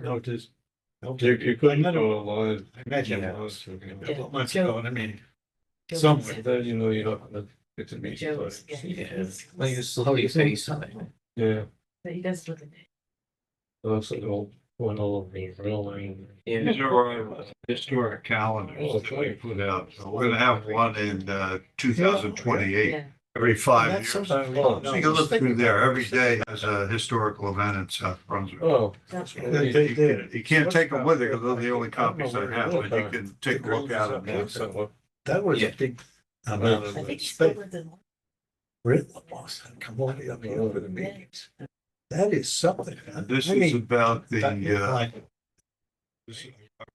Notice. You couldn't go online. I imagine Yeah. it was a couple of months ago, and I mean, somewhere. Then you know you don't have to get to meet. Joe's, folks. yeah. Well, you slowly face on it. Yeah, But he does look at it. that's the old one all over the railing. Yeah. These are our historic calendars Oh, that we put out. So we're gonna have one in 2028, Yeah. every 5 That's years. sometimes. So you can look through there. Every day has a historical event in South Brunswick. Oh. That's You right. can't take them with you because they're the only copies I have, but you can take a look at them. Yeah. That was a Yeah. big amount I of think he still space. lived in. Really, Boston, come all the way up here for the meetings. That is something. And this I is mean, about that- I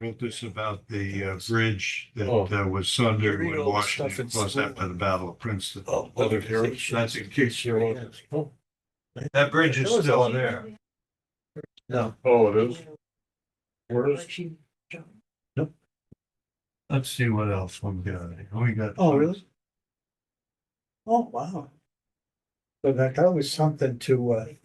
wrote this about the bridge that Oh. was sundered Read when all the stuff Washington in was school. after the Battle of Princeton. Oh, Other organization. That's in case you're on. Oh. That bridge is There was a still lot- there. No, Oh, it is. Where is? Let's see what else we got. We got. oh, really? Oh, wow. So that was something to,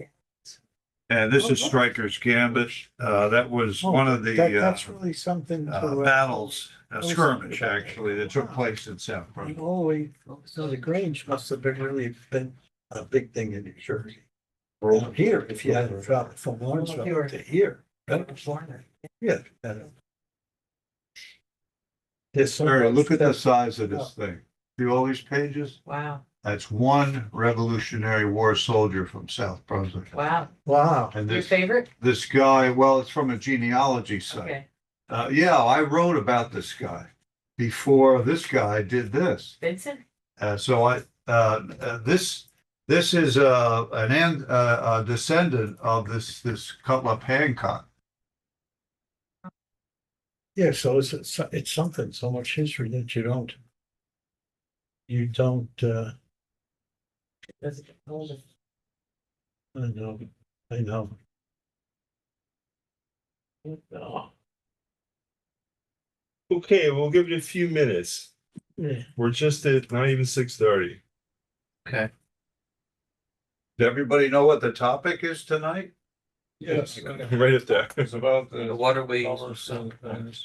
And this is Stryker's Gambit. That was one of the that's really something to. battles, a skirmish actually, that took place in South Brunswick. Holy, so the Grange must have been a big thing in New Jersey. Or here, if you had to travel from Lawrenceville to here. Yeah. There's so Mary, much look at the stuff. size of this thing. See all these pages? Wow, That's one Revolutionary War soldier from South Brunswick. wow. Wow. And Your this, favorite? this guy, well, it's from a genealogy site. Okay, Yeah, I wrote about this guy before this guy did this. Vincent? This is a descendant of this Cutler Hancock. Yeah, so it's something, so much history that you don't. Does it hold it? I know. Oh, Okay, we'll give it a few minutes. yeah. We're just at not even 6:30. Okay. Does everybody know what the topic is tonight? Yes. Right up there. It's about The the waterways.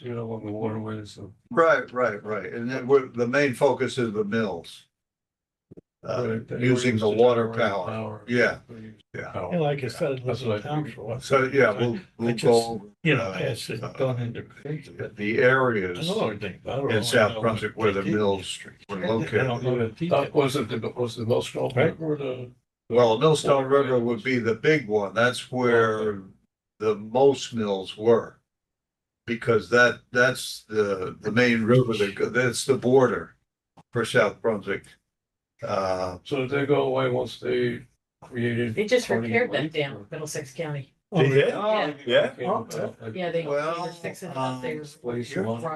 you know, on the waterways. Right. And then the main focus is the mills. Using the water power. Yeah. Yeah, like I said, it was That's what in town for a while. So, yeah, we'll just, go, You know, as it gone into. the areas In in South Brunswick where the mills were I don't located. know the details. That wasn't was the Millstone Right. River the? Well, Millstone River would be the big one. That's where the most mills were. Because that's the main river, that's the border for South Brunswick. So did they go away once they created? They just Carnegie repaired that Lake, dam, or- Middlesex County. Oh, They did? Yeah. Yeah? Yeah, they Well, were fixing it up there.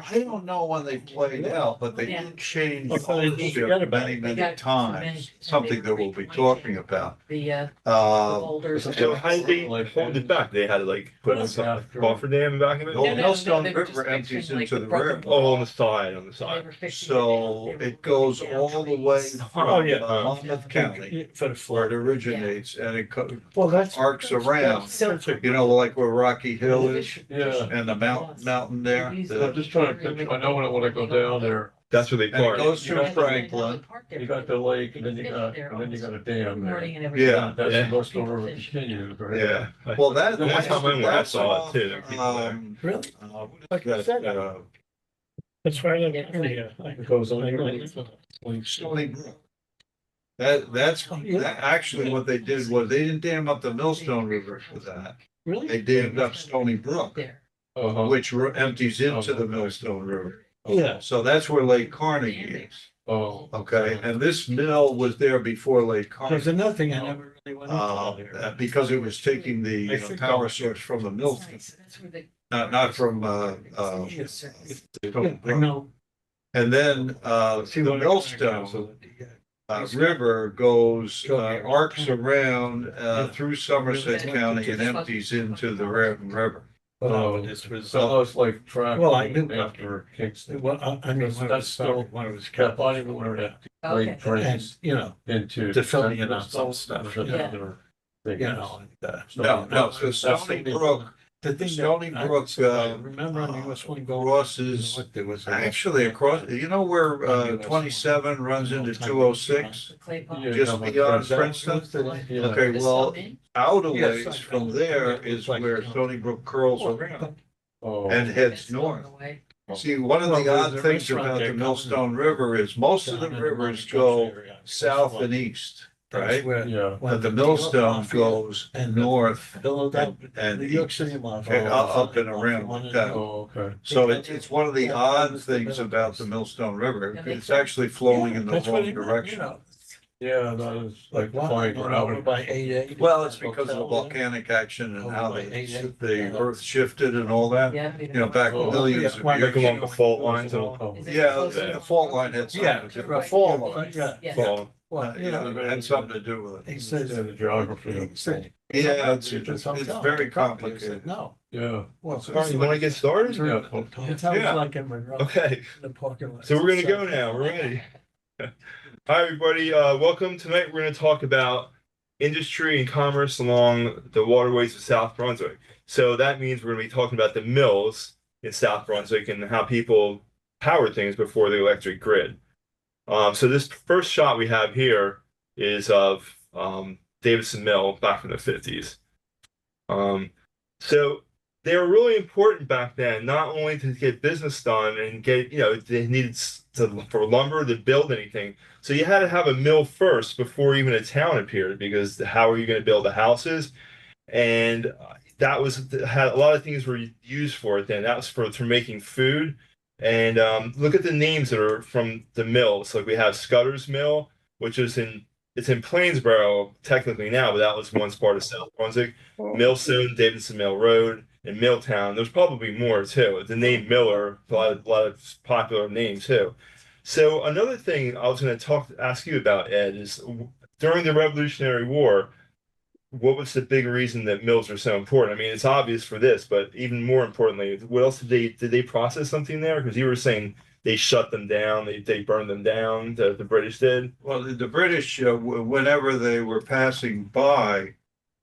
I don't know when they played out, but they Yeah. did change Oh, so they ownership forget about many, it. many They got times. many- Something that we'll be talking about. The Uh, boulders. So how did they hold it back? They had to like put a coffer dam back of it? No, No, no, Millstone they were just River empties fixing, like, into the broken river. Oh, on the side, They were fixing it. So They were it goes taking down all the way trees. Oh, yeah. from Monmouth County, For the where it flood. originates, and it Well, that's. arcs around. So- You know, like where Rocky Hill is Yeah. and the mountain there. I'm just trying to picture, I know when I go down there, That's where they And it park. goes You through got Franklin. you got the lake and then you got a dam there. Morning and everything. Yeah. That's Yeah. the Millstone River continues, right? Yeah, well, that. The one time I went, I saw it too. There were people there. Really? Like I said, that's why I It goes on. Stony Brook. That actually what they did was they didn't dam up the Millstone River for that. Really? They dammed up Stony Brook, There. Uh-huh. which empties into the Millstone River. Yeah. So that's where Lake Carnegie is, Oh. okay? And this mill was there before Lake There's Carnegie. another thing I never really went into there. Because it was taking the power source from the mill, That's nice. That's where the. not from, Yes. Stony Yeah, I Brook. know. And then, the Millstone River goes, arcs around, through Somerset County and empties into the River. Oh, This was. So it's like track. Well, I knew- after Kingston. Well, I mean, when it That's was still- started, when it was Kept kept, on even when it Okay. lake drains and, you know, into. to fill in on some stuff, Yeah. yeah. you know. No, so Stony Brook, The thing Stony that, Brook, remember on US one going. crosses, There was actually across, you know where, 27 runs into 206? The clay pot. Just beyond Princeton? Okay, This well, stuff in? out a ways from there is where Stony Brook curls around Oh. and heads It's going north. away. See, one of the odd things about the Millstone River is most of the rivers go south and east, right? Yeah. But the Millstone goes north Below that, and New York east. City Mall. Okay, up and around like that. Oh, okay. So it's one of the odd things about the Millstone River. It's actually flowing in the wrong direction. Yeah, that is like Like, flying wow, around. by 8:80. Well, it's because of the volcanic action and how the earth shifted and all that. Yeah. You know, back Oh, millions of yeah. Like years. along the fault lines of Is it Yeah, close the enough? fault line had Yeah, something to do a with fault it. line, yeah. Yes. fall. Well, you know, It had something to do with he it. says. Yeah, the geography. He said- Yeah, it's He very said, complicated. No. Yeah. Well, All right, you wanna get started? Yeah. It's Yeah. like in Monroe. Okay, The parking lot. so we're gonna go now, we're ready. Hi, everybody, welcome. Tonight, we're gonna talk about industry and commerce along the waterways of South Brunswick. So that means we're gonna be talking about the mills in South Brunswick and how people powered things before the electric grid. So this first shot we have here is of Davidson Mill back in the 50s. So they were really important back then, not only to get business done and get, they needed for lumber to build anything. So you had to have a mill first before even a town appeared, because how are you going to build the houses? And that had a lot of things were used for it then. That was for making food. And look at the names that are from the mills. Like we have Scudder's Mill, which is it's in Plainsboro technically now, but that was once part of South Brunswick. Millstone, Davidson Mill Road, and Milltown. There's probably more too. The name Miller, a lot of popular names too. So another thing I was going to ask you about, Ed, is during the Revolutionary War, what was the big reason that mills are so important? I mean, it's obvious for this, but even more importantly, what else did they process something there? Because you were saying they shut them down, they burned them down. The British did. Well, the British, whenever they were passing by,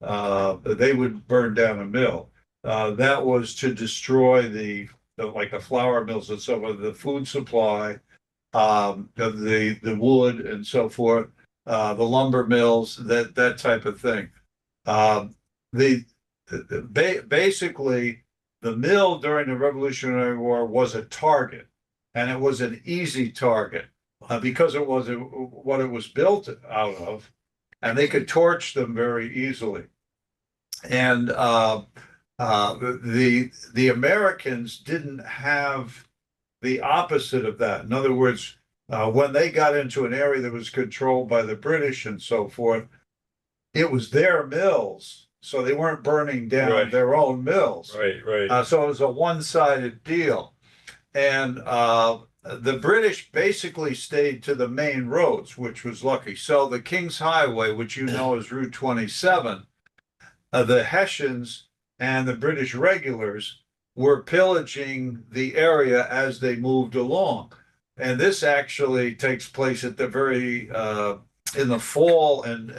they would burn down a mill. That was to destroy like the flour mills and so on, the food supply, the wood and so forth, the lumber mills, that type of thing. Basically, the mill during the Revolutionary War was a target, and it was an easy target because it was what it was built out of, and they could torch them very easily. And the Americans didn't have the opposite of that. In other words, when they got into an area that was controlled by the British and so forth, it was their mills, so they weren't burning down their own mills. Right. So it was a one-sided deal. And the British basically stayed to the main roads, which was lucky. So the King's Highway, which you know is Route 27, the Hessians and the British regulars were pillaging the area as they moved along. And this actually takes place at the very in the fall and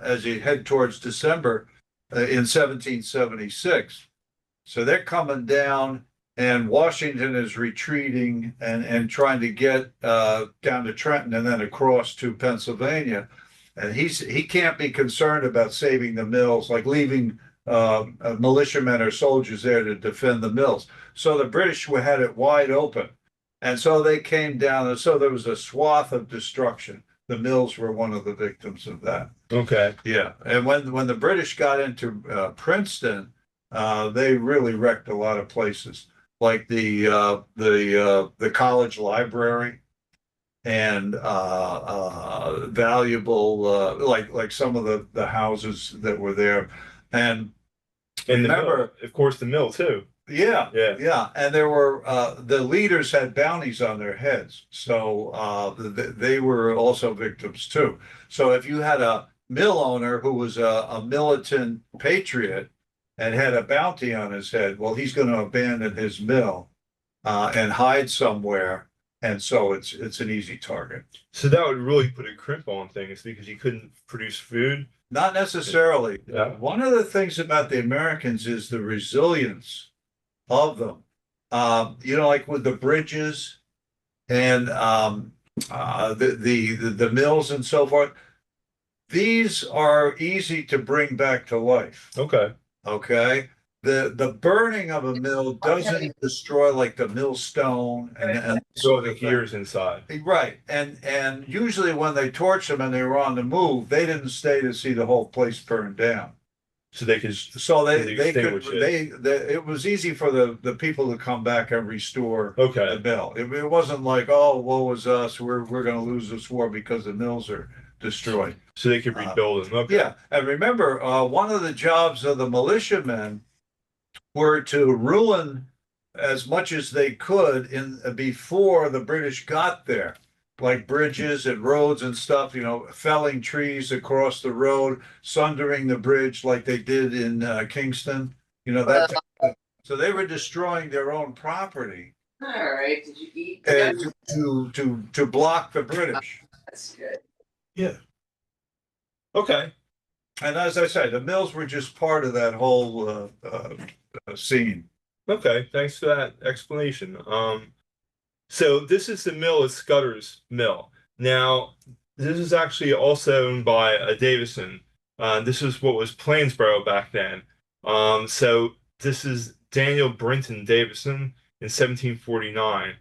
as you head towards December in 1776. So they're coming down, and Washington is retreating and trying to get down to Trenton and then across to Pennsylvania. And he can't be concerned about saving the mills, like leaving militiamen or soldiers there to defend the mills. So the British had it wide open. And so they came down, and so there was a swath of destruction. The mills were one of the victims of that. Okay. Yeah, and when the British got into Princeton, they really wrecked a lot of places, like the college library, and valuable like some of the houses that were there, and remember, the mill, of course, the mill too. Yeah. And there were the leaders had bounties on their heads, so they were also victims too. So if you had a mill owner who was a militant patriot and had a bounty on his head, well, he's going to abandon his mill and hide somewhere And so it's an easy target. So that would really put a crimp on things because you couldn't produce food. Not necessarily. Yeah. One of the things about the Americans is the resilience of them. Like with the bridges and the mills and so forth. These are easy to bring back to life. Okay. Okay. The burning of a mill doesn't destroy like the millstone and So the gears inside. right. And usually when they torch them and they were on the move, they didn't stay to see the whole place burn down. So they could. So they could extinguish it. it was easy for the people to come back and restore the Okay. mill. It wasn't like, oh, woe is us, we're gonna lose this war because the mills are destroyed. So they could rebuild them. Okay. Yeah, and remember, one of the jobs of the militiamen were to ruin as much as they could before the British got there, like bridges and roads and stuff, felling trees across the road, sundering the bridge like they did in Kingston, that. So they were destroying their own property All right, did you eat? to block the British. That's good. Yeah. Okay. And as I said, the mills were just part of that whole scene. Okay. Thanks for that explanation. So this is the mill at Scudder's Mill. Now, this is actually also owned by a Davison. This is what was Plainsboro back then. So this is Daniel Brinton Davison in 1749.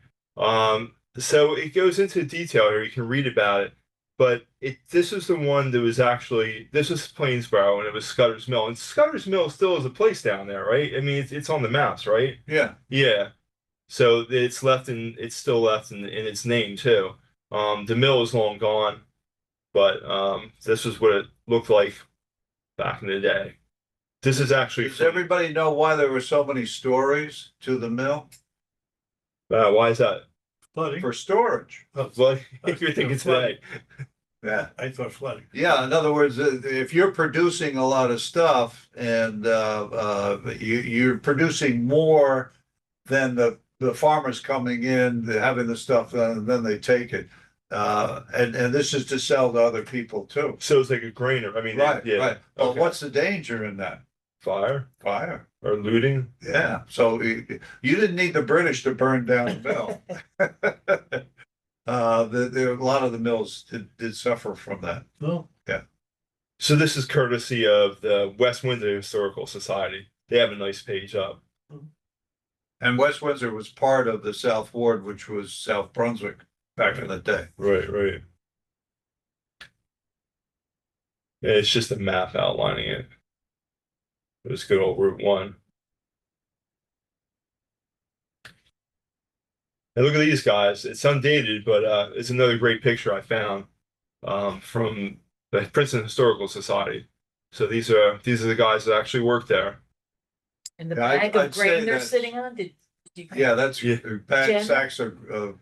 So it goes into detail here. You can read about it. But this is the one that was this was Plainsboro and it was Scudder's Mill. And Scudder's Mill still is a place down there, right? I mean, it's on the maps, right? Yeah. Yeah. So it's still left in its name too. The mill is long gone, but this is what it looked like back in the day. This is actually Does everybody know why there were so many stories to the mill? why is that? Flooding. For storage. What you're thinking today? Yeah. I thought flooding. Yeah, in other words, if you're producing a lot of stuff and you're producing more than the farmers coming in, having the stuff, and then they take it. And this is to sell to other people too. So it's like a grainer. I mean, Right, yeah. right. Well, Okay. what's the danger in that? Fire Fire. or looting? Yeah, so you didn't need the British to burn down the mill. A lot of the mills did suffer from that. Well, So this is courtesy of the West Windsor Historical Society. They have a nice page up. And West Windsor was part of the South Ward, which was South Brunswick back in the day. Right, right. Yeah, it's just a map outlining it. It was good old Route 1. And look at these guys. It's undated, but it's another great picture I found from the Princeton Historical Society. So these are the guys that actually worked there. And the Yeah, bag I'd of say grain they're that's- sitting on, did you? Yeah, that's Yeah. bag Jen? sacks of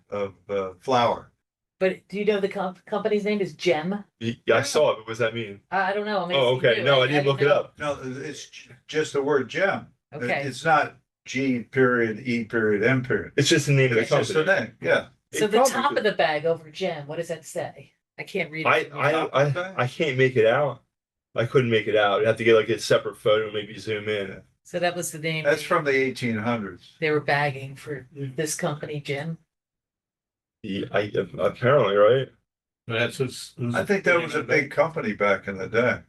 flour. But do you know the company's name is Gem? Yeah, I saw it, but what does that mean? I don't know. Maybe Oh, you okay. do. No, I didn't look it know. up. No, it's just the word gem. Okay. It's not G period, E period, M period. It's just the name of the It's just the company. name, yeah. So It the probably top could- of the bag over Gem, what does that say? I can't read it. I from here. I can't make it out. I couldn't make it out. I'd have to get like a separate photo, maybe zoom in. So that was the name. That's from the 1800s. They were bagging for this company, Gem. Yeah, apparently, right? that's what's. I think that was a big company back in the day.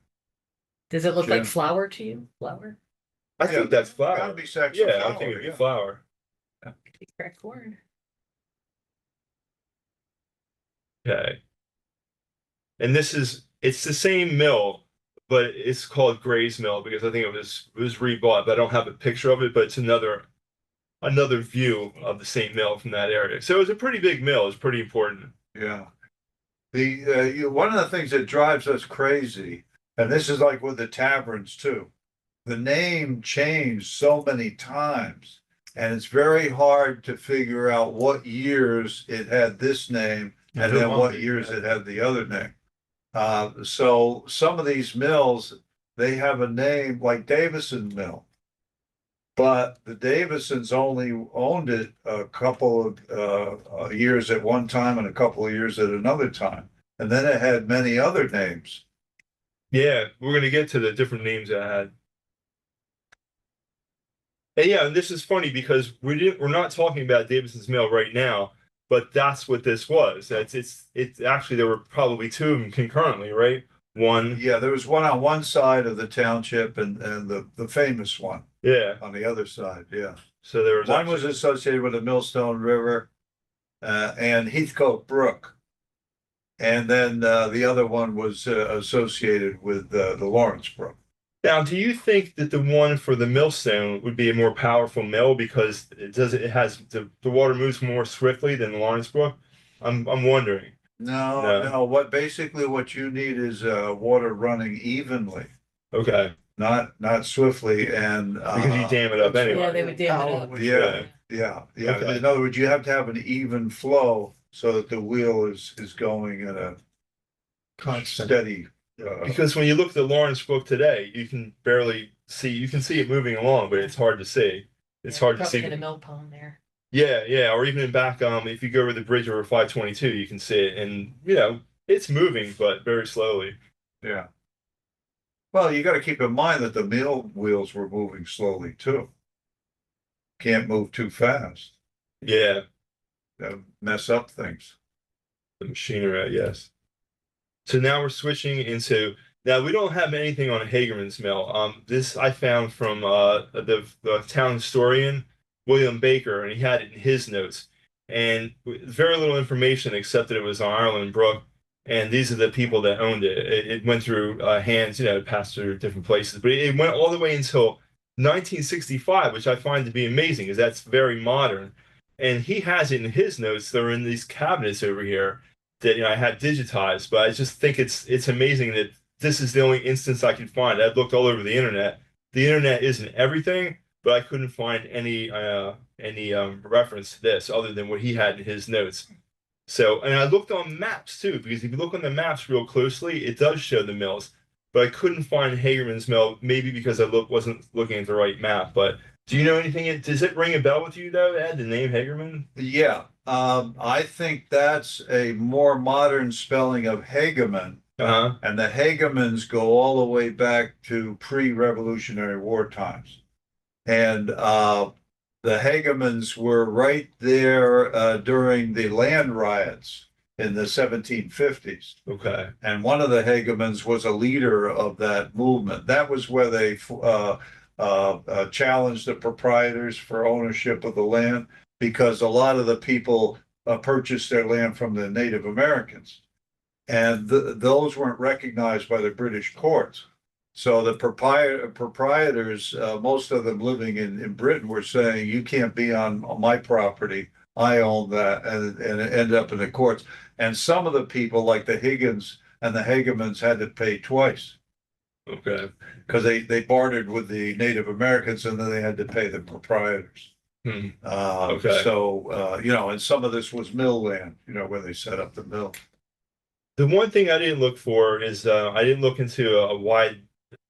Does it look Gem. like flour to you? Flour? I Yeah, think that's Gotta flour. be sacks of Yeah, I flour, think it'd be yeah. flour. Cracked corn. Okay. And it's the same mill, but it's called Gray's Mill because I think it was rebought, but I don't have a picture of it, but it's another view of the same mill from that area. So it was a pretty big mill. It's pretty important. Yeah. One of the things that drives us crazy, and this is like with the taverns too, the name changed so many times, and it's very hard to figure out what years it had this name and then what years it had the other name. So some of these mills, they have a name like Davison Mill. But the Davisons only owned it a couple of years at one time and a couple of years at another time. And then it had many other names. Yeah, we're gonna get to the different names I had. And yeah, and this is funny because we're not talking about Davison's Mill right now, but that's what this was. It's actually there were probably two of them concurrently, right? One, Yeah, there was one on one side of the township and the famous one yeah. on the other side, yeah. So there was One was associated with the Millstone River and Heathcote Brook. And then the other one was associated with the Lawrence Brook. Now, do you think that the one for the millstone would be a more powerful mill because it has the water moves more swiftly than the Lawrence Brook? I'm wondering. No. No, what you need is water running evenly, Okay, not swiftly and because you dam it up anyway. Yeah, they would dam it up. Yeah, yeah. Okay. In other words, you have to have an even flow so that the wheel is going in a Constant. steady. Because when you look at the Lawrence Brook today, you can barely see. You can see it moving along, but it's hard to see. It's hard to Probably see. hit a mill pond there. Yeah, yeah, or even in back, if you go over the bridge over 522, you can see it, and it's moving, but very slowly. Yeah. Well, you got to keep in mind that the mill wheels were moving slowly too. Can't move too fast. Yeah, That'll mess up things. the machinery, I guess. So now we're switching into now we don't have anything on Hagerman's Mill. This I found from the town historian William Baker, and he had it in his notes, and very little information except that it was on Ireland Brook, and these are the people that owned it. It went through hands, it passed through different places, but it went all the way until 1965, which I find to be amazing because that's very modern. And he has it in his notes. They're in these cabinets over here that I had digitized, but I just think it's amazing that this is the only instance I could find. I've looked all over the internet. The internet isn't everything, but I couldn't find any reference to this other than what he had in his notes. So, and I looked on maps too, because if you look on the maps real closely, it does show the mills, but I couldn't find Hagerman's Mill, maybe because I wasn't looking at the right map. But do you know anything? Does it ring a bell with you though, Ed, the name Hagerman? Yeah, I think that's a more modern spelling of Hageman. Uh-huh. And the Hagemans go all the way back to pre-Revolutionary War times. And the Hagemans were right there during the land riots in the 1750s. Okay. And one of the Hagemans was a leader of that movement. That was where they challenged the proprietors for ownership of the land because a lot of the people purchased their land from the Native Americans. And those weren't recognized by the British courts. So the proprietors, most of them living in Britain, were saying, you can't be on my property. I own that. And it ended up in the courts. And some of the people, like the Higgins and the Hagemans, had to pay twice. Okay. Because they bartered with the Native Americans and then they had to pay the proprietors. Okay. So, and some of this was mill land, where they set up the mill. The one thing I didn't look for is I didn't look into a wide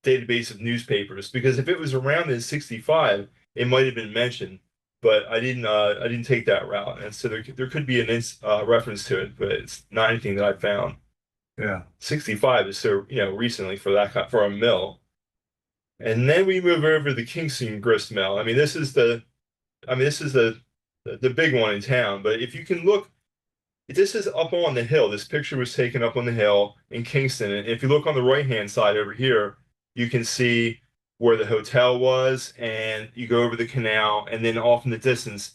database of newspapers because if it was around in '65, it might have been mentioned, but I didn't take that route, and so there could be an reference to it, but it's not anything that I found. Yeah, 65 is so recently for for a mill, and then we move over to the Kingston Grist Mill. This is the big one in town, but if you can look. This is up on the hill. This picture was taken up on the hill in Kingston. And if you look on the right-hand side over here, you can see where the hotel was, and you go over the canal, and then off in the distance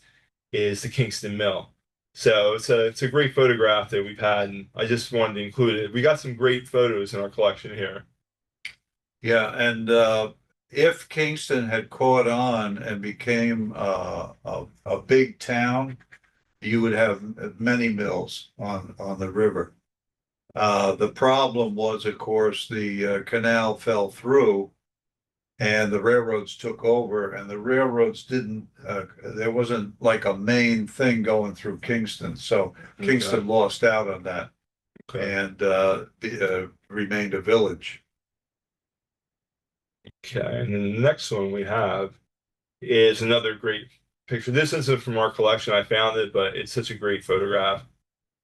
is the Kingston Mill. So it's a great photograph that we've had, and I just wanted to include it. We got some great photos in our collection here. Yeah, and if Kingston had caught on and became a big town, you would have many mills on the river. The problem was, of course, the canal fell through and the railroads took over, and the railroads didn't, there wasn't like a main thing going through Kingston. So Kingston lost out on that and remained a village. Okay, and then the next one we have is another great picture. This isn't from our collection. I found it, but it's such a great photograph.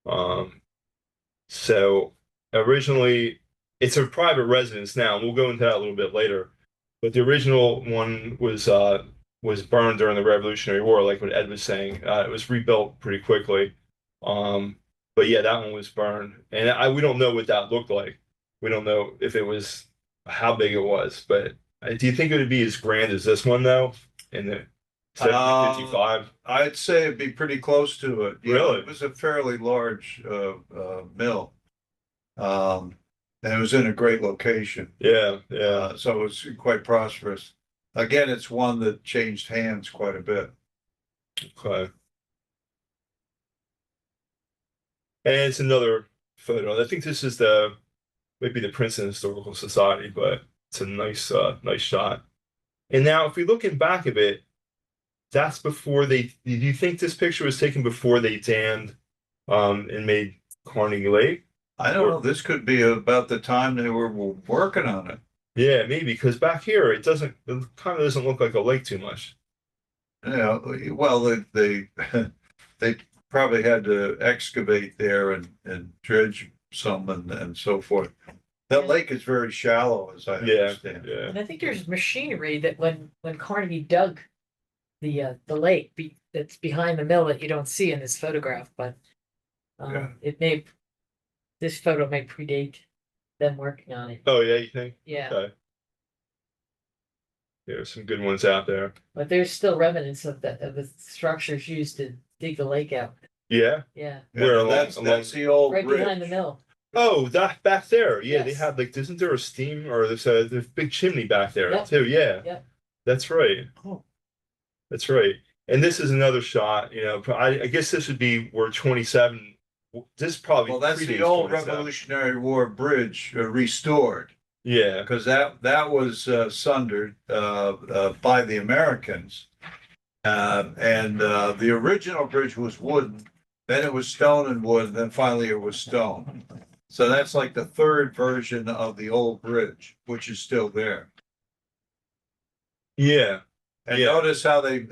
Um, so originally, it's a private residence now. We'll go into that a little bit later. But the original one was burned during the Revolutionary War, like what Ed was saying. It was rebuilt pretty quickly. Um, but yeah, that one was burned, and we don't know what that looked like. We don't know if it was how big it was, but do you think it would be as grand as this one though? In the 1755? I'd say it'd be pretty close to it. You know, Really? it was a fairly large mill. And it was in a great location. Yeah, yeah. So it was quite prosperous. Again, it's one that changed hands quite a bit. Okay. And it's another photo. I think this is maybe the Princeton Historical Society, but it's a nice shot. And now, if we looking back a bit, that's before do you think this picture was taken before they dammed and made Carnegie Lake? I don't know, this could be about the time they were working on it. Yeah, maybe because back here it kind of doesn't look like a lake too much. Yeah, well, they they probably had to excavate there and dredge some and so forth. That lake is very shallow, as I Yeah, understand. yeah. And I think there's machinery that when Carnegie dug the lake that's behind the mill that you don't see in this photograph, but Yeah. this photo may predate them working on it. Oh yeah, you think? Yeah, Okay. There's some good ones out there. but there's still remnants of the structures used to dig the lake out. Yeah. Yeah, Where Yeah, that's the old right bridge. behind the mill. Oh, that back there. Yeah, they Yes. had like, isn't there a steam or there's a big chimney back there Yep. too? Yeah. Yep. That's right. Oh. That's right. And this is another shot, you know, I guess this would be where 27, this probably Well, that's the predates old 27. Revolutionary War bridge restored, Yeah. because that was sundered by the Americans. And the original bridge was wooden, then it was stone and wood, and then finally it was stone. So that's like the third version of the old bridge, which is still there. Yeah. And Yeah. notice how they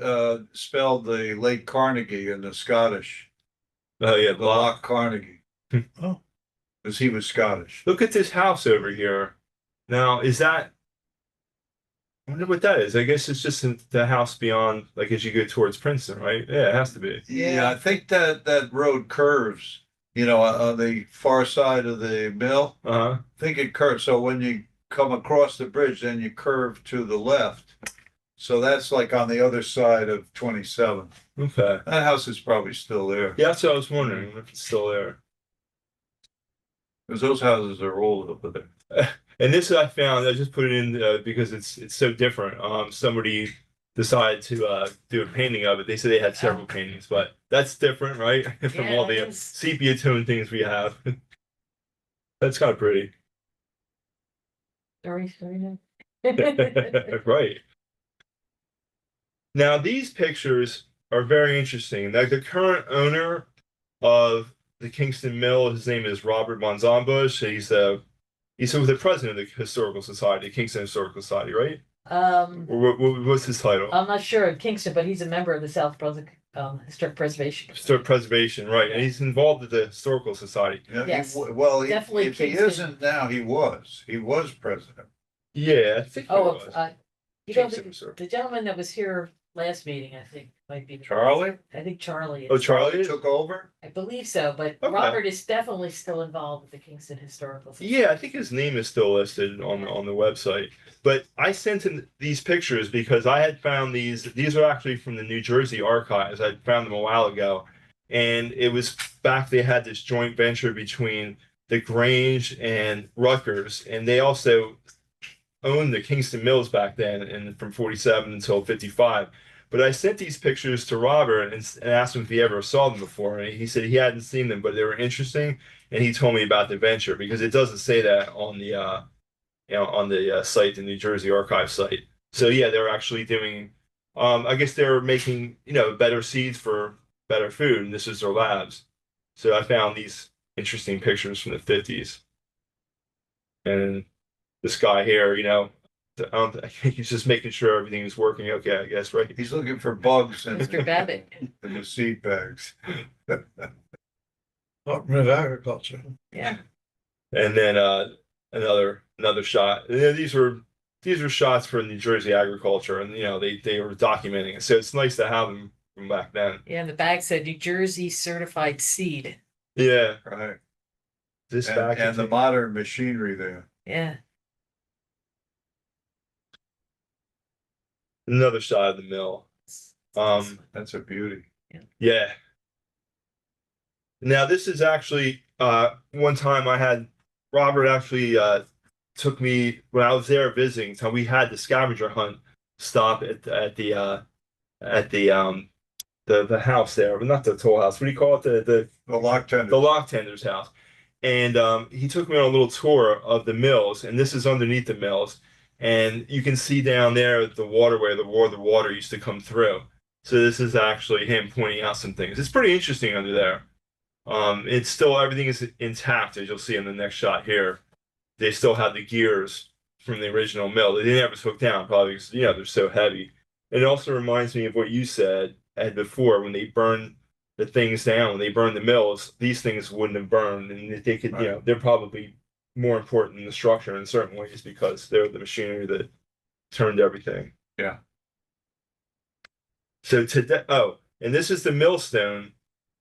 spelled the Lake Carnegie in the Scottish, Oh yeah, the Loch Carnegie. Oh. Because he was Scottish. Look at this house over here. Now, I wonder what that is. I guess it's just the house beyond, like as you go towards Princeton, right? Yeah, it has to be. Yeah, I think that road curves, on the far side of the mill. Uh-huh. I think it curves. So when you come across the bridge, then you curve to the left. So that's like on the other side of 27. Okay. That house is probably still there. Yeah, that's what I was wondering if it's still there. Because those houses are old over there. And this I found, I just put it in because it's so different. Somebody decided to do a painting of it. They said they had several paintings, but that's different, right? From Yeah, all it the is. sepia tone things we have. That's kind of pretty. Sorry. Right. Now these pictures are very interesting. Like the current owner of the Kingston Mill, his name is Robert von Zombush. He's the president of the Historical Society, Kingston Historical Society, right? Or what's his title? I'm not sure of Kingston, but he's a member of the South Brunswick Historic Preservation. Historic Preservation, right? And he's involved with the Historical Society. Yeah, Yes. Definitely. If he Kingston. isn't now, he was president. Yeah, I think he Oh, was. the, Kingston, the gentleman that was here last meeting, I think, might be. Charlie? I think Charlie is. Oh, Charlie is? took over? I believe so, but Okay. Robert is definitely still involved with the Kingston Historical Society. Yeah, I think his name is still listed on the website. But I sent him these pictures because I had found these. These are actually from the New Jersey archives. I found them a while ago, and it was back. They had this joint venture between the Grange and Rutgers, and they also owned the Kingston Mills back then, and from 47 until 55. But I sent these pictures to Robert and asked him if he ever saw them before. And he said he hadn't seen them, but they were interesting. And he told me about the venture because it doesn't say that on the site, the New Jersey Archive site. So yeah, they're actually doing. I guess they're making better seeds for better food, and this is their labs. So I found these interesting pictures from the 50s, and this guy here, He's just making sure everything is working okay, I guess, right? He's looking for bugs in Mr. Babbitt. the seed bags. Department of Agriculture. Yeah. And then another shot. And then these were shots for New Jersey agriculture, and they were documenting it. So it's nice to have them from back then. Yeah, and the bag said New Jersey certified seed. Yeah, Right. this And, back and the modern machinery there. Yeah. another shot of the mill. That's a beauty. Yeah. Now this is actually one time I had Robert actually took me when I was there visiting. So we had the scavenger hunt stop at the house there, but not the toll house. What do you call it? The lock tender. The lock tender's house. And he took me on a little tour of the mills, and this is underneath the mills. And you can see down there the waterway, the water used to come through. So this is actually him pointing out some things. It's pretty interesting under there. It's still, everything is intact, as you'll see in the next shot here. They still have the gears from the original mill. They never hooked down, probably because, they're so heavy. And it also reminds me of what you said, Ed, before, when they burn the things down, when they burn the mills, these things wouldn't have burned. And they could, they're probably more important in the structure in certain ways because they're the machinery that turned everything. Yeah. So today, and this is the millstone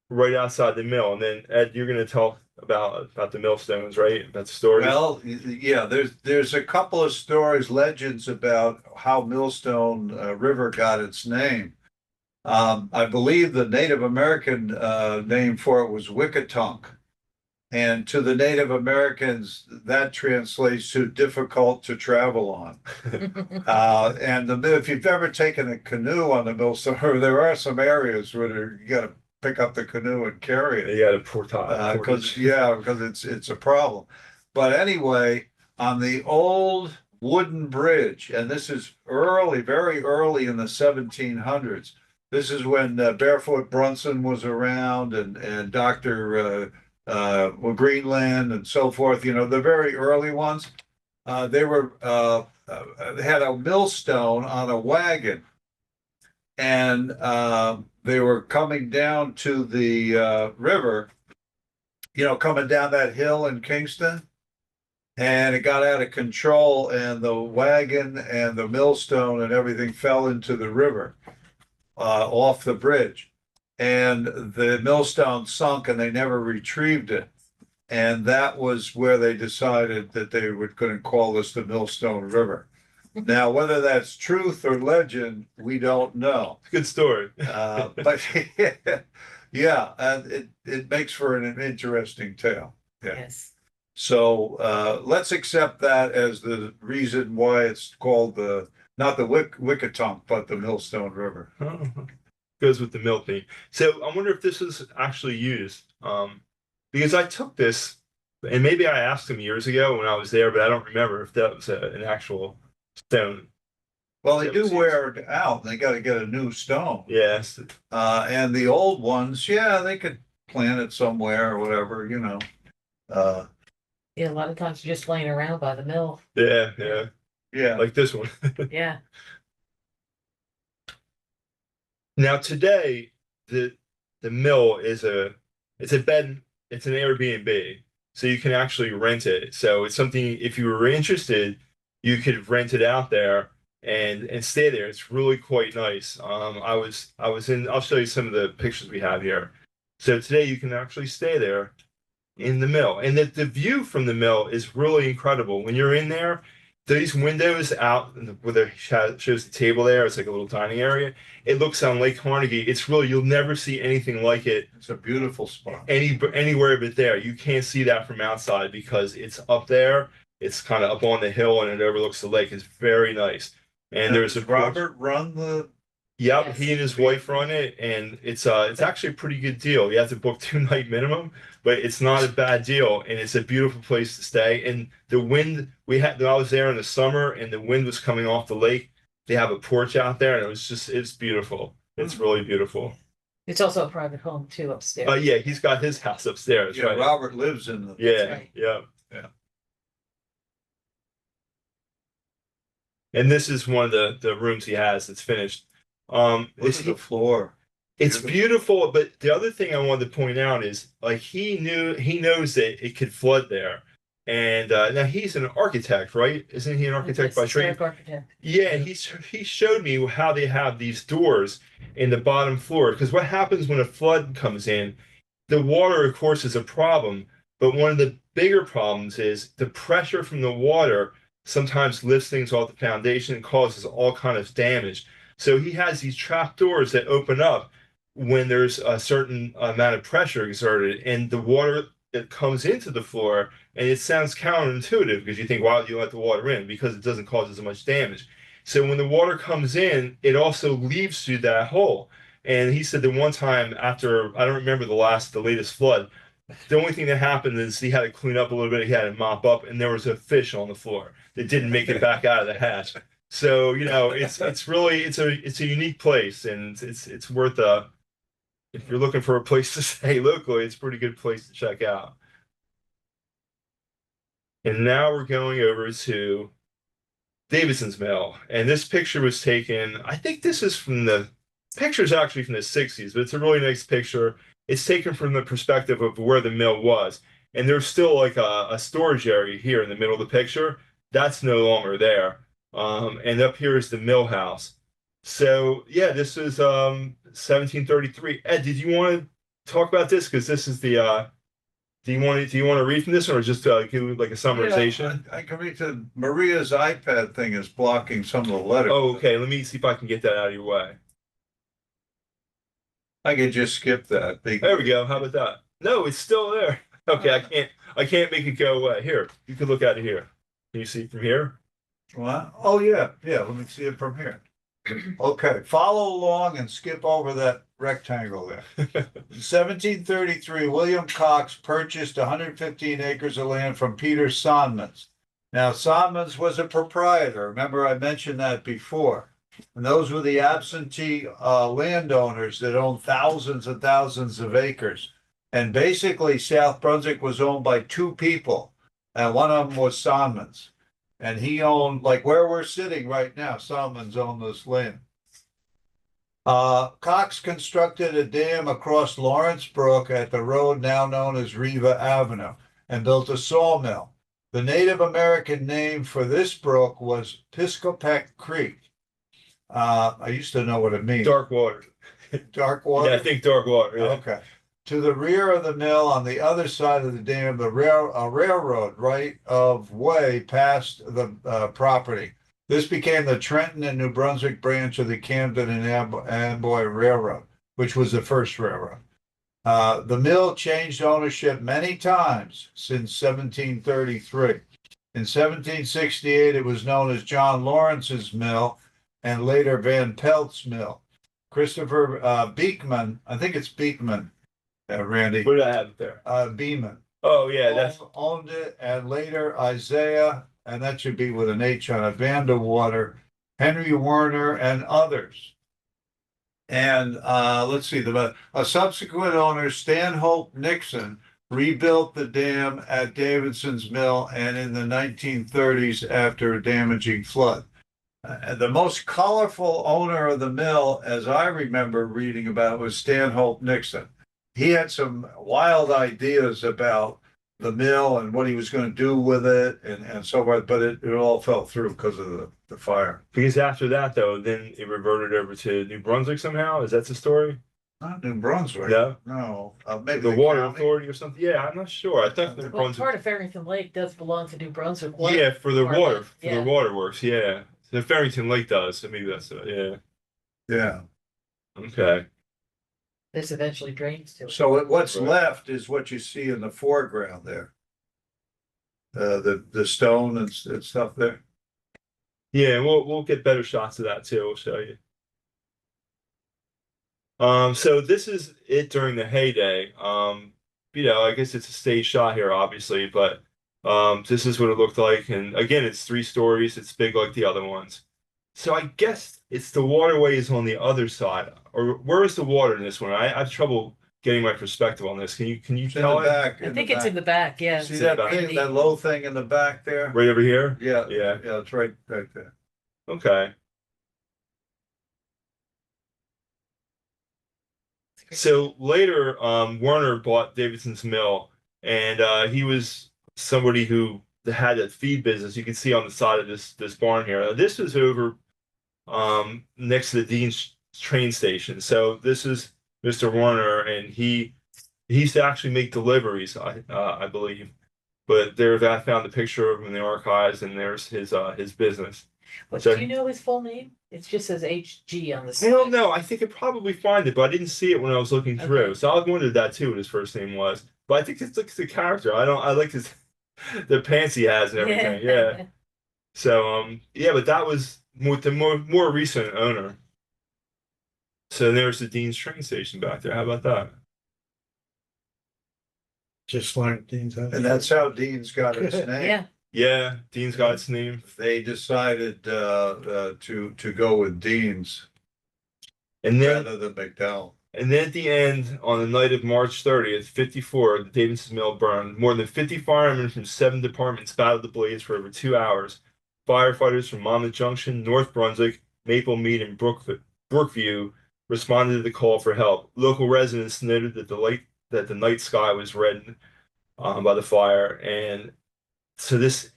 right outside the mill. And then Ed, you're going to talk about the millstones, right? That's the story. Well, yeah, there's a couple of stories, legends about how Millstone River got its name. I believe the Native American name for it was Wickatunk. And to the Native Americans, that translates to difficult to travel on. If you've ever taken a canoe on the Millstone River, there are some areas where you got to pick up the canoe and carry it. You got to portage. Because it's a problem. But anyway, on the old wooden bridge, and this is early, very early in the 1700s. This is when Barefoot Brunson was around and Dr. Greenland and so forth. The very early ones. They had a millstone on a wagon, and they were coming down to the river, coming down that hill in Kingston, and it got out of control, and the wagon and the millstone and everything fell into the river off the bridge, and the millstone sunk, and they never retrieved it. And that was where they decided that they were going to call this the Millstone River. Now, whether that's truth or legend, we don't know. Good story. But yeah, and it makes for an interesting tale. Yeah. Yes. So let's accept that as the reason why it's called not the Wickatunk, but the Millstone River. Goes with the mill theme. So I wonder if this is actually used. Because I took this, and maybe I asked him years ago when I was there, but I don't remember if that was an actual stone. Well, they do wear it out. They got to get a new stone. Yes. And the old ones, yeah, they could plant it somewhere or whatever, Yeah, a lot of times you're just laying around by the mill. Yeah. Yeah. Like this one. Yeah. Now today, the mill is it's an Airbnb, so you can actually rent it. So it's something, if you were interested, you could rent it out there and stay there. It's really quite nice. I was I'll show you some of the pictures we have here. So today you can actually stay there in the mill, and the view from the mill is really incredible. When you're in there, these windows out where it shows the table there, it's like a little dining area. It looks on Lake Carnegie. It's really, you'll never see anything like it. It's a beautiful spot. Anywhere but there. You can't see that from outside because it's up there. It's kind of up on the hill and it overlooks the lake. It's very nice. And there's Robert run the. Yep, Yes. he and his wife run it, and it's actually a pretty good deal. You have to book 2-night minimum, but it's not a bad deal, and it's a beautiful place to stay. And the wind I was there in the summer, and the wind was coming off the lake. They have a porch out there, and it's beautiful. It's really beautiful. It's also a private home too upstairs. Yeah, he's got his house upstairs, Yeah, right? Robert lives in the. Yeah, right. yeah. Yeah. And this is one of the rooms he has that's finished. Look Is at he, the floor. it's beautiful, but the other thing I wanted to point out is like he knows that it could flood there. And now he's an architect, right? Isn't he an architect by trade? Historic architect. Yeah, he showed me how they have these doors in the bottom floor. Because what happens when a flood comes in, the water, of course, is a problem. But one of the bigger problems is the pressure from the water sometimes lifts things off the foundation and causes all kind of damage. So he has these trap doors that open up when there's a certain amount of pressure exerted, and the water that comes into the floor, and it sounds counterintuitive because you think, why would you let the water in? Because it doesn't cause as much damage. So when the water comes in, it also leaves through that hole. And he said that one time after, I don't remember the latest flood, the only thing that happened is he had to clean up a little bit. He had to mop up, and there was a fish on the floor that didn't make it back out of the hatch. So it's really it's a unique place, and it's worth if you're looking for a place to stay locally, it's a pretty good place to check out. And now we're going over to Davidson's Mill, and this picture was taken. I think this is from the picture's actually from the 60s, but it's a really nice picture. It's taken from the perspective of where the mill was. And there's still like a storage area here in the middle of the picture. That's no longer there. And up here is the mill house. So yeah, this is 1733. Ed, did you want to talk about this? Because this is the do you want to read from this or just give like a summarization? Yeah, I can read to Maria's iPad thing is blocking some of the letters. Oh, okay. Let me see if I can get that out of your way. I can just skip that. There we go. How about that? No, it's still there. Okay, I can't make it go away. Here, you can look at it here. Can you see it from here? What? Oh, yeah, let me see it from here. Okay, follow along and skip over that rectangle there. In 1733, William Cox purchased 115 acres of land from Peter Sonmans. Now, Sonmans was a proprietor. Remember, I mentioned that before. And those were the absentee landowners that owned thousands and thousands of acres. And basically, South Brunswick was owned by two people, and one of them was Sonmans. And he owned, like where we're sitting right now, Sonmans owned this land. Cox constructed a dam across Lawrence Brook at the road now known as Riva Avenue and built a sawmill. The Native American name for this brook was Piscopec Creek. I used to know what it means. Dark water. Dark water? Yeah, I think dark water. Yeah. Okay. To the rear of the mill, on the other side of the dam, a railroad right of way passed the property. This became the Trenton and New Brunswick branch of the Camden and Amboy Railroad, which was the first railroad. The mill changed ownership many times since 1733. In 1768, it was known as John Lawrence's Mill and later Van Pelt's Mill. Christopher Beekman, I think it's Beekman, Randy. What did I have there? Beeman. Oh yeah, that's Owned it, and later Isaiah, and that should be with an H on it, Vanderwater, Henry Werner, and others. And let's see, a subsequent owner, Stanhope Nixon, rebuilt the dam at Davidson's Mill and in the 1930s after a damaging flood. The most colorful owner of the mill, as I remember reading about, was Stanhope Nixon. He had some wild ideas about the mill and what he was going to do with it and so forth, but it all fell through because of the fire. because after that though, then it reverted over to New Brunswick somehow. Is that the story? Not New Brunswick. No? No, maybe The water county. authority or something? Yeah, I'm not sure. I thought New Well, Brunswick. part of Farrington Lake does belong to New Brunswick. Yeah, for the water, for Yeah. the waterworks. Yeah, the Farrington Lake does. So maybe that's yeah. Yeah. Okay. This eventually drains to it. So what's Right. left is what you see in the foreground there. The stone and stuff there. Yeah, we'll get better shots of that too. We'll show you. So this is it during the heyday. I guess it's a stage shot here, obviously, but this is what it looked like. And again, it's 3 stories. It's big like the other ones. So I guess it's the waterways on the other side, or where is the water in this one? I have trouble getting my perspective on this. Can you It's in the tell it? back. I think it's in the back, yeah. See that thing, that low thing in the back there? Right over here? Yeah, Yeah. yeah, it's right there. Okay. So later, Warner bought Davidson's mill, and he was somebody who had a feed business. You can see on the side of this barn here. This was over next to the Dean's train station. So this is Mr. Warner, and he used to actually make deliveries, I believe. But there, I found a picture of him in the archives, and there's his business. But So- do you know his full name? It just says HG on the I side. don't know. I think I probably find it, but I didn't see it when I was looking through. Okay. So I wondered that too, what his first name was. But I think it's like the character. I like his the pants he has and everything. Yeah. So yeah, but that was more recent owner. So there's the Dean's train station back there. How about that? Just learned things. And that's how Dean's got its name. Yeah, Yeah, Dean's got its name. They decided to go with Dean's And then rather than McDowell. And then at the end, on the night of March 30th, 54, the Davidson's mill burned. More than 50 firemen from 7 departments battled the blaze for over 2 hours. Firefighters from Monmouth Junction, North Brunswick, Maple Mead, and Brookview responded to the call for help. Local residents noted that the night sky was reddened by the fire, and so this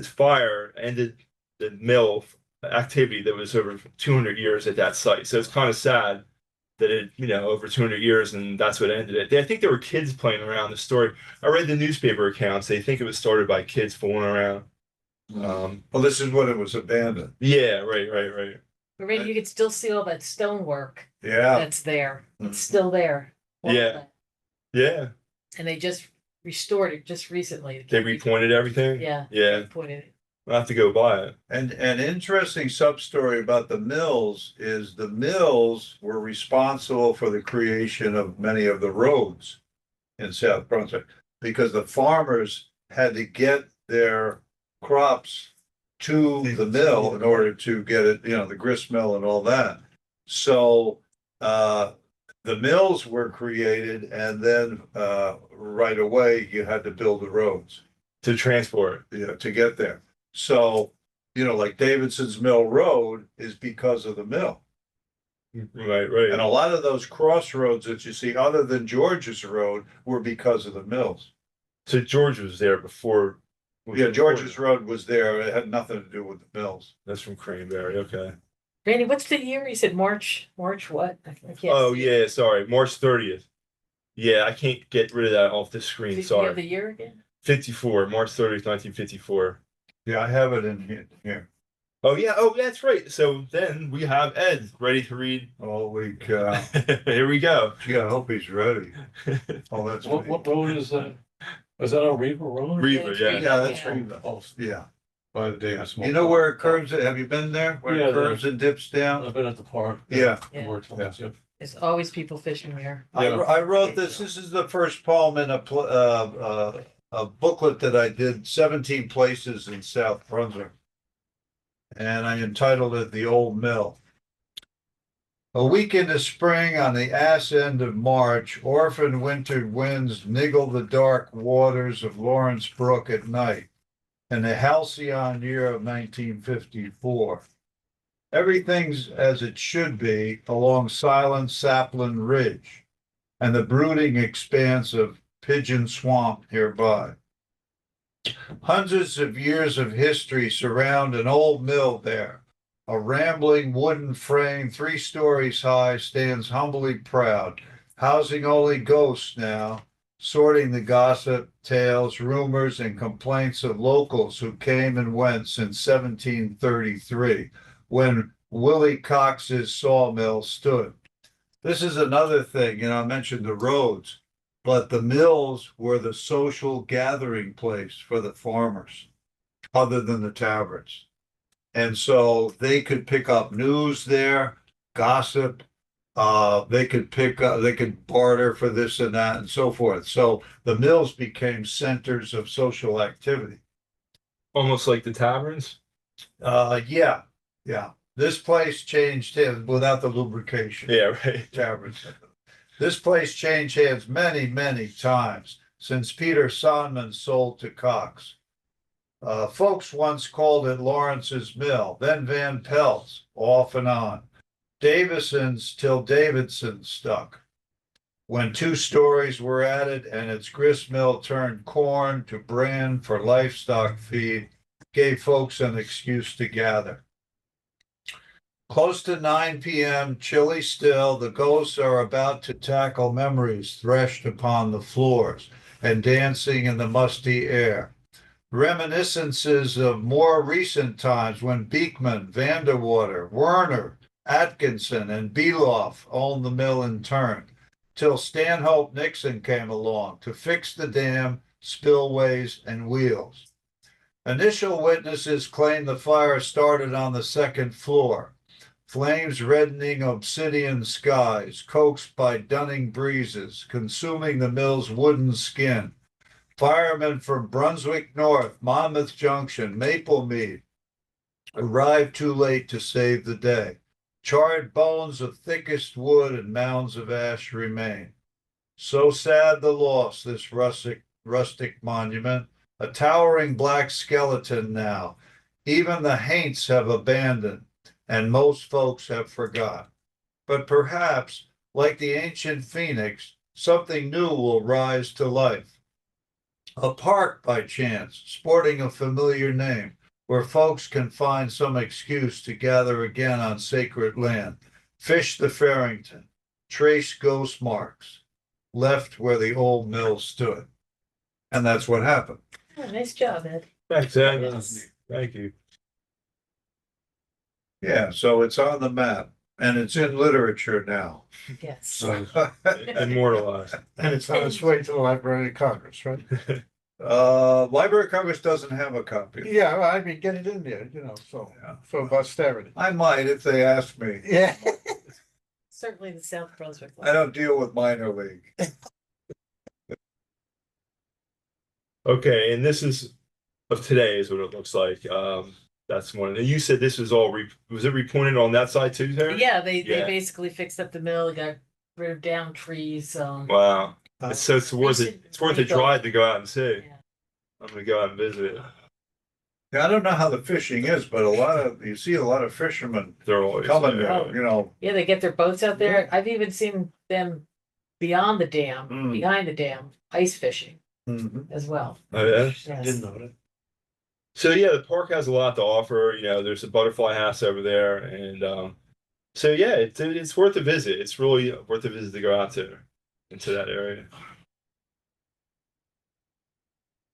fire ended the mill activity that was over 200 years at that site. So it's kind of sad that it, over 200 years, and that's what ended it. I think there were kids playing around the story. I read the newspaper accounts. They think it was started by kids fooling around. Well, this is when it was abandoned. Yeah, right. but Randy, you can still see all that stonework Yeah. that's there. Mhm. It's still there. All of Yeah. that. Yeah. And they just restored it just recently. They repointed everything. Yeah. Yeah. Pointed it. I'll have to go by it. And an interesting sub-story about the mills is the mills were responsible for the creation of many of the roads in South Brunswick, because the farmers had to get their crops to the mill in order to get it, the grist mill and all that. So the mills were created, and then right away you had to build the roads, To transport. to get there. So, like Davidson's Mill Road is because of the mill. Right. And a lot of those crossroads that you see, other than George's Road, were because of the mills. So George was there before. Yeah, George's Road was there. It had nothing to do with the mills. That's from Cranberry. Okay. Randy, what's the year? You said March what? I can't Oh see it. yeah, sorry. March 30th. Yeah, I can't get rid of that off the screen. Do you Sorry. have the year again? 54, March 30th, 1954. Yeah, I have it in here Oh yeah, oh that's right. So then we have Ed ready to read. all week. Here we go. Gee, I hope he's ready. Oh, that's me. What road is that? Is that a Reaver Road? Reaver, yeah. Yeah, that's Yeah. Reba. Oh, Yeah. by the Davis. You know where it curves? Have you been there? Where Yeah, it curves and dips down? I've been at the park. Yeah. Yeah. More times, yeah. There's always people fishing there. I wrote this. This is the first poem in a booklet that I did, 17 places in South Brunswick. And I entitled it The Old Mill. A week into spring, on the ass end of March, orphan winter winds niggle the dark waters of Lawrence Brook at night, in the halcyon year of 1954. Everything's as it should be along silent sapling ridge and the brooding expanse of Pigeon Swamp nearby. Hundreds of years of history surround an old mill there. A rambling wooden frame 3 stories high stands humbly proud, housing only ghosts now, sorting the gossip, tales, rumors, and complaints of locals who came and went since 1733, when Willie Cox's sawmill stood. This is another thing, I mentioned the roads, but the mills were the social gathering place for the farmers, other than the taverns. And so they could pick up news there, gossip, they could barter for this and that and so forth. So the mills became centers of social activity. Almost like the taverns. Yeah. This place changed hands without the lubrication. Yeah, right. Taverns. This place changed hands many, many times since Peter Sonman sold to Cox. Folks once called it Lawrence's Mill, then Van Pelt's, off and on. Davison's till Davidson stuck. When 2 stories were added and its grist mill turned corn to bran for livestock feed, gave folks an excuse to gather. Close to 9 p.m., chilly still, the ghosts are about to tackle memories threshed upon the floors and dancing in the musty air. Reminiscences of more recent times when Beekman, Vanderwater, Werner, Atkinson, and Beloff owned the mill in turn, till Stanhope Nixon came along to fix the dam, spillways, and wheels. Initial witnesses claim the fire started on the 2nd floor, flames reddening obsidian skies, coaxed by dunning breezes, consuming the mill's wooden skin. Firemen from Brunswick North, Monmouth Junction, Maplemead arrived too late to save the day. Charred bones of thickest wood and mounds of ash remain. So sad the loss, this rustic monument, a towering black skeleton now. Even the Haints have abandoned, and most folks have forgot. But perhaps, like the ancient phoenix, something new will rise to life. A park, by chance, sporting a familiar name, where folks can find some excuse to gather again on sacred land, fish the Farrington, trace ghost marks, left where the old mill stood. And that's what happened. Oh, nice job, Ed. Thanks, Ed. Yes. Thank you. Yeah, so it's on the map and it's in literature now. Yes. So, Immortalized. And it's on its way to the Library of Congress, right? Library of Congress doesn't have a copy. Yeah, well, I mean, get it in there, so, Yeah. for posterity. I might if they ask me. Yeah. Certainly the South Brunswick. I don't deal with minor league. Okay, and this is of today is what it looks like. That's one. And you said this was all was it repointed on that side too, Terry? Yeah, they Yeah. basically fixed up the mill, got rid of down trees, Wow. So it's worth it. recent It's worth a rebuild. drive to go out and see. Yeah. I'm gonna go out and visit it. Yeah, I don't know how the fishing is, but you see a lot of fishermen They're always coming there. there, Yeah, they get their boats out there. I've even seen them beyond the dam, Mm. behind the dam, ice fishing Mhm. as well. Oh, yeah? Yes. Didn't know that. So yeah, the park has a lot to offer. There's a butterfly house over there, and so yeah, it's worth a visit. It's really worth a visit to go out to into that area.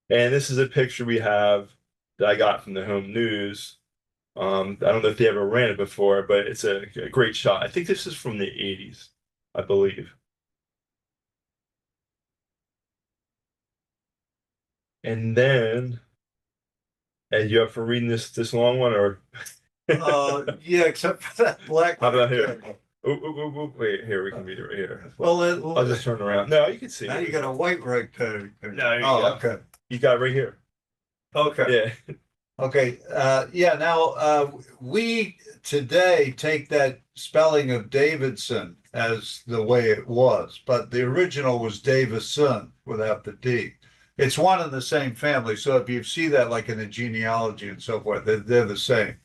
And this is a picture we have that I got from the Home News. I don't know if they ever ran it before, but it's a great shot. I think this is from the 80s, I believe. And then, and you up for reading this long one, or Yeah, except for that black. how about here? Ooh, wait, here we can read it right here. Well, I'll just turn around. No, you can see now it. you got a white rectangle. No, you Oh, go. okay. You got it right here. Okay. Yeah. Okay, yeah, now, we today take that spelling of Davidson as the way it was, but the original was Davison without the D. It's one and the same family, so if you see that like in the genealogy and so forth, they're the same.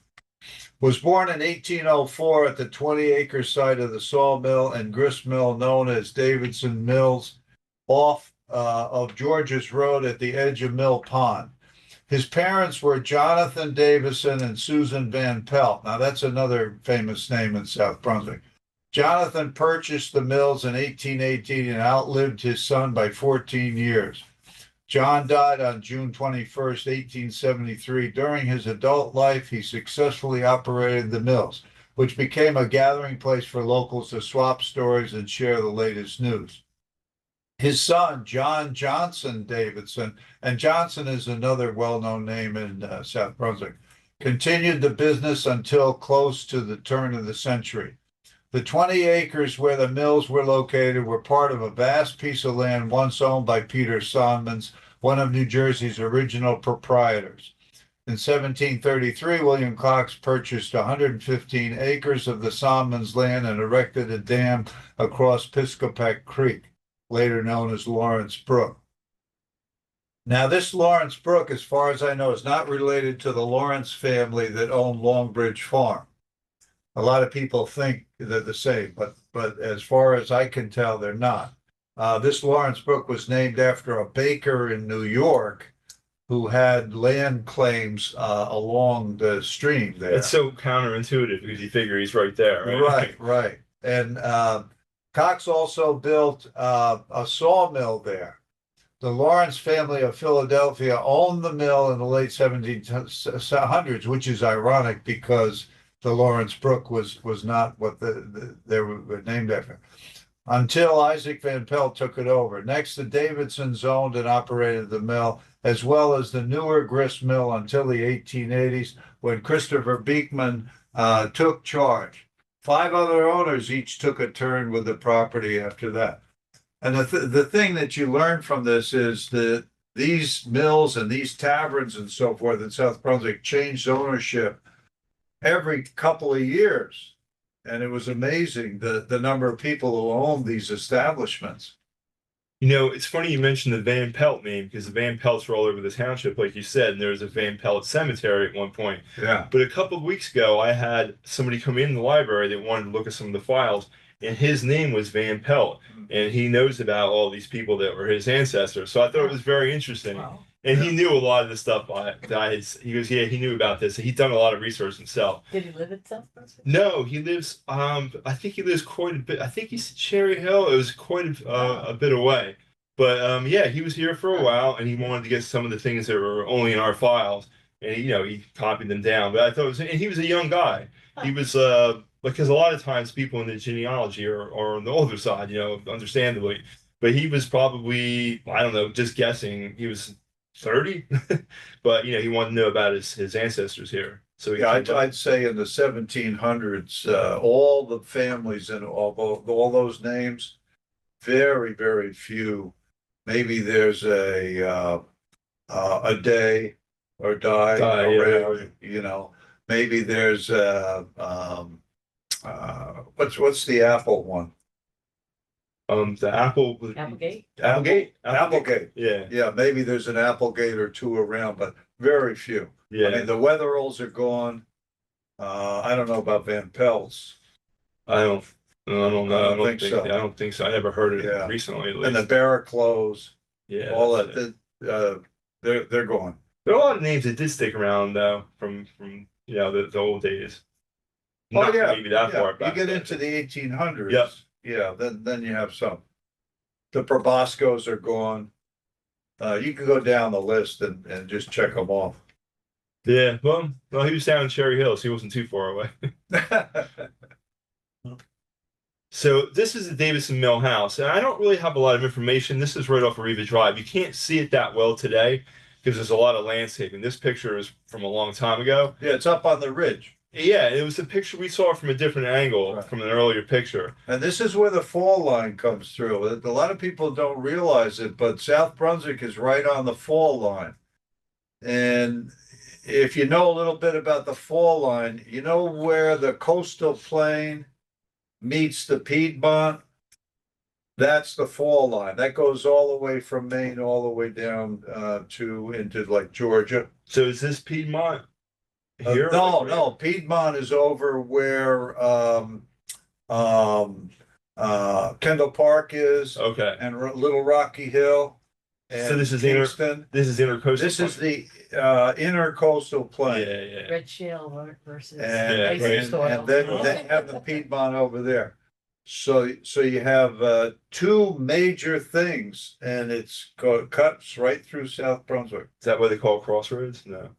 Was born in 1804 at the 20-acre site of the sawmill and grist mill known as Davidson Mills off of George's Road at the edge of Mill Pond. His parents were Jonathan Davison and Susan Van Pelt. Now, that's another famous name in South Brunswick. Jonathan purchased the mills in 1818 and outlived his son by 14 years. John died on June 21st, 1873. During his adult life, he successfully operated the mills, which became a gathering place for locals to swap stories and share the latest news. His son, John Johnson Davidson, and Johnson is another well-known name in South Brunswick, continued the business until close to the turn of the century. The 20 acres where the mills were located were part of a vast piece of land once owned by Peter Sonmans, one of New Jersey's original proprietors. In 1733, William Cox purchased 115 acres of the Sonmans land and erected a dam across Piscopack Creek, later known as Lawrence Brook. Now, this Lawrence Brook, as far as I know, is not related to the Lawrence family that owned Longbridge Farm. A lot of people think they're the same, but as far as I can tell, they're not. This Lawrence Brook was named after a baker in New York who had land claims along the stream there. It's so counterintuitive because you figure he's right there, right? Right, right. And Cox also built a sawmill there. The Lawrence family of Philadelphia owned the mill in the late 1700s, which is ironic because the Lawrence Brook was not what they were named after. Until Isaac Van Pelt took it over. Next, the Davidsons owned and operated the mill, as well as the newer grist mill until the 1880s, when Christopher Beekman took charge. 5 other owners each took a turn with the property after that. And the thing that you learn from this is that these mills and these taverns and so forth in South Brunswick changed ownership every couple of years. And it was amazing the number of people who owned these establishments. You know, it's funny you mentioned the Van Pelt name because the Van Pelts are all over the township, like you said, and there was a Van Pelt cemetery at one point. Yeah. But a couple of weeks ago, I had somebody come in the library that wanted to look at some of the files, and his name was Van Pelt, and he knows about all these people that were his ancestors. So I thought it was very interesting. Wow. And he knew a lot of the stuff he goes, yeah, he knew about this. He'd done a lot of research himself. Did he live in South Brunswick? No, he lives, I think he lives quite a bit. I think he's at Cherry Hill. It was quite a bit away. But yeah, he was here for a while and he wanted to get some of the things that were only in our files. And he copied them down. But I thought and he was a young guy. He was, because a lot of times people in the genealogy are on the older side, understandably. But he was probably, I don't know, just guessing. He was 30, but he wanted to know about his ancestors here. So Yeah, I'd say in the 1700s, all the families and all those names, very, very few. Maybe there's a day or die around, Maybe there's what's the apple one? The Applegate? Applegate. Yeah. Yeah, maybe there's an Applegate or two around, but very few. Yeah. I mean, the Wetheralls are gone. I don't know about Van Pelt's. I don't know. I don't think so. I don't think so. I never heard it Yeah. recently, at And the least. Barraclows, Yeah. all that's that, it. they're gone. There are a lot of names that did stick around though from the old days. Oh, Not yeah, maybe that yeah. far You back. get but- into the 1800s. Yep. Yeah, then you have some. The Proboscos are gone. You can go down the list and just check them off. Yeah. Well, he was down in Cherry Hill, so he wasn't too far away. So this is the Davidson Mill House, and I don't really have a lot of information. This is right off of Riva Drive. You can't see it that well today because there's a lot of landscaping. This picture is from a long time ago. Yeah, it's up on the ridge. Yeah, it was a picture we saw from a different angle Right. from an earlier picture. And this is where the fall line comes through. A lot of people don't realize it, but South Brunswick is right on the fall line. And if you know a little bit about the fall line, you know where the coastal plain meets the Piedmont? That's the fall line. That goes all the way from Maine, all the way down into like Georgia. So is this Piedmont here? No, Piedmont is over where Kendall Park is Okay. and Little Rocky Hill. And So this is Kingston. This is intercoastal. This is the intercoastal plain. Yeah. Red shale versus And, ice great. and, soil. and then you have the Piedmont over there. So you have two major things, and cuts right through South Brunswick. Is that what they call crossroads? No.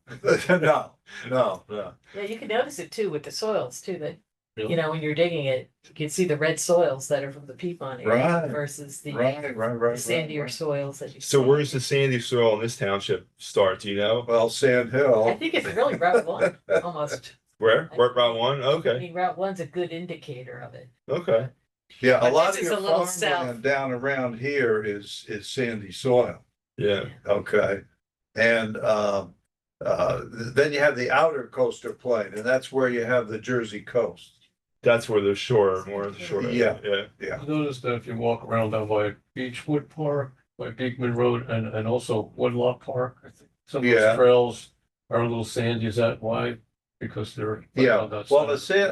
No. Yeah, you can notice it too with the soils too, that, Really? when you're digging it, you can see the red soils that are from the Piedmont area Right. versus the Right. sandier soils that you. So see. where's the sandy soil in this township start? Do you know? Well, Sand I Hill. think it's really Route 1, almost. Where? Route 1? I Okay. mean, Route 1's a good indicator of it. Okay. Yeah, a But lot this of is your a little farmland down around here is sandy soil. Yeah. Okay. And then you have the outer coastal plain, and that's where you have the Jersey coast. That's where the shore, more of the shore. Yeah. Yeah. Yeah. I noticed that if you walk around down by Beechwood Park, by Beekman Road and also Woodlock Park. I think some of Yeah. those trails are a little sandy. Is that why? Because they're. Yeah, on that well, side.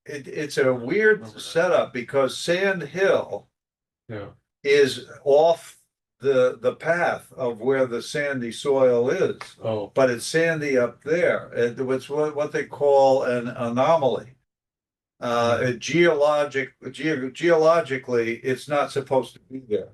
it's a weird Remember that. setup because Sand Hill Yeah, is off the path of where the sandy soil is. oh, But it's sandy up there. It's what they call an anomaly. Geologically, it's not supposed to be there.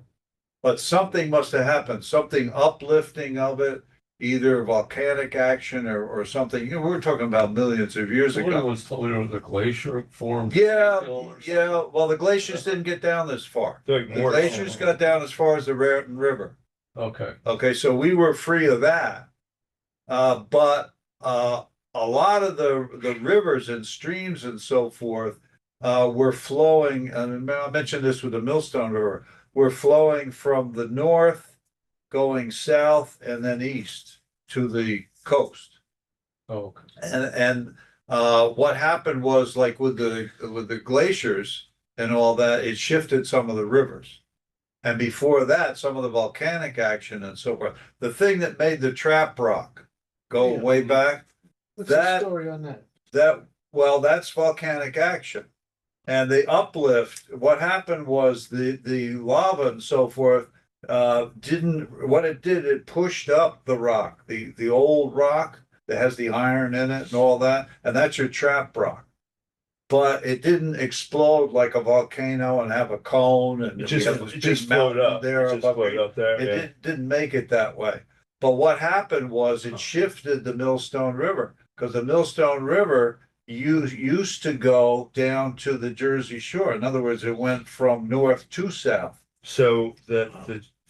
But something must have happened, something uplifting of it, either volcanic action or something. You know, we were talking about millions of years somebody ago. was told me the glacier formed. Yeah, hill or yeah, well, the glaciers didn't get down this far. They're like The more. glaciers got down as far as the Raritan River. something. Okay, Okay, so we were free of that. But a lot of the rivers and streams and so forth were flowing, and I mentioned this with the Millstone River, were flowing from the north, going south and then east to the coast. oh, And what happened was, like with the glaciers and all that, it shifted some of the rivers. And before that, some of the volcanic action and so forth. The thing that made the trap rock go Yeah. way back, What's that- the story on that? that's volcanic action. And the uplift, what happened was the lava and so forth it pushed up the rock, the old rock that has the iron in it and all that, and that's your trap rock. But it didn't explode like a volcano and have a cone and It we just, have this it just big flowed mountain up. there It just above flowed you. up there. It Yeah. didn't make it that way. But what happened was it shifted the Millstone River, because the Millstone River used to go down to the Jersey Shore. In other words, it went from north to south. So the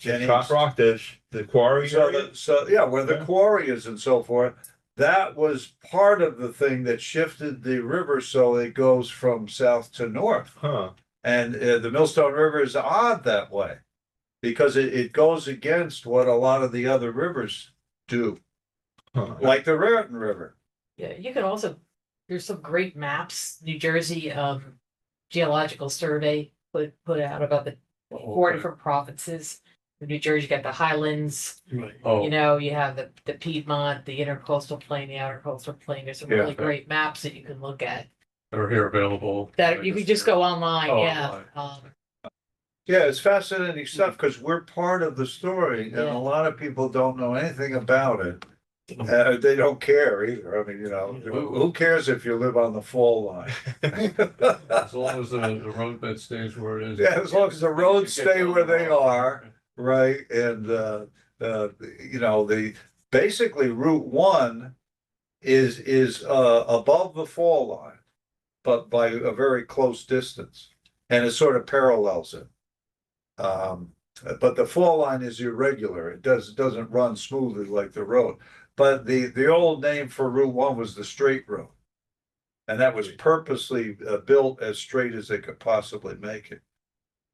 And trap east. rock, the quarry area. Yeah, where the Okay. quarry is and so forth, that was part of the thing that shifted the river so it goes from south to north. Huh. And the Millstone River is odd that way because it goes against what a lot of the other rivers do, Huh. like the Raritan River. Yeah, you can also, there's some great maps, New Jersey, Geological Survey put out about the four okay. different provinces. In New Jersey, you got the Highlands, Right. Oh, you know, you have the Piedmont, the intercoastal plain, the outer coastal plain. There's some Yeah. really great maps that you can look at. they're here available. That you could just go online, Oh, yeah. online. Yeah, it's fascinating stuff because we're part of the story and Yeah. a lot of people don't know anything about it. They don't care either. I mean, you know, who cares if you live on the fall line? As long as the roadbed stays where it is. Yeah, as long as the roads stay where they are, right? And you know, basically Route 1 is above the fall line, but by a very close distance, and it sort of parallels it. But the fall line is irregular. It doesn't run smoothly like the road. But the old name for Route 1 was the straight road. And that was purposely built as straight as they could possibly make it.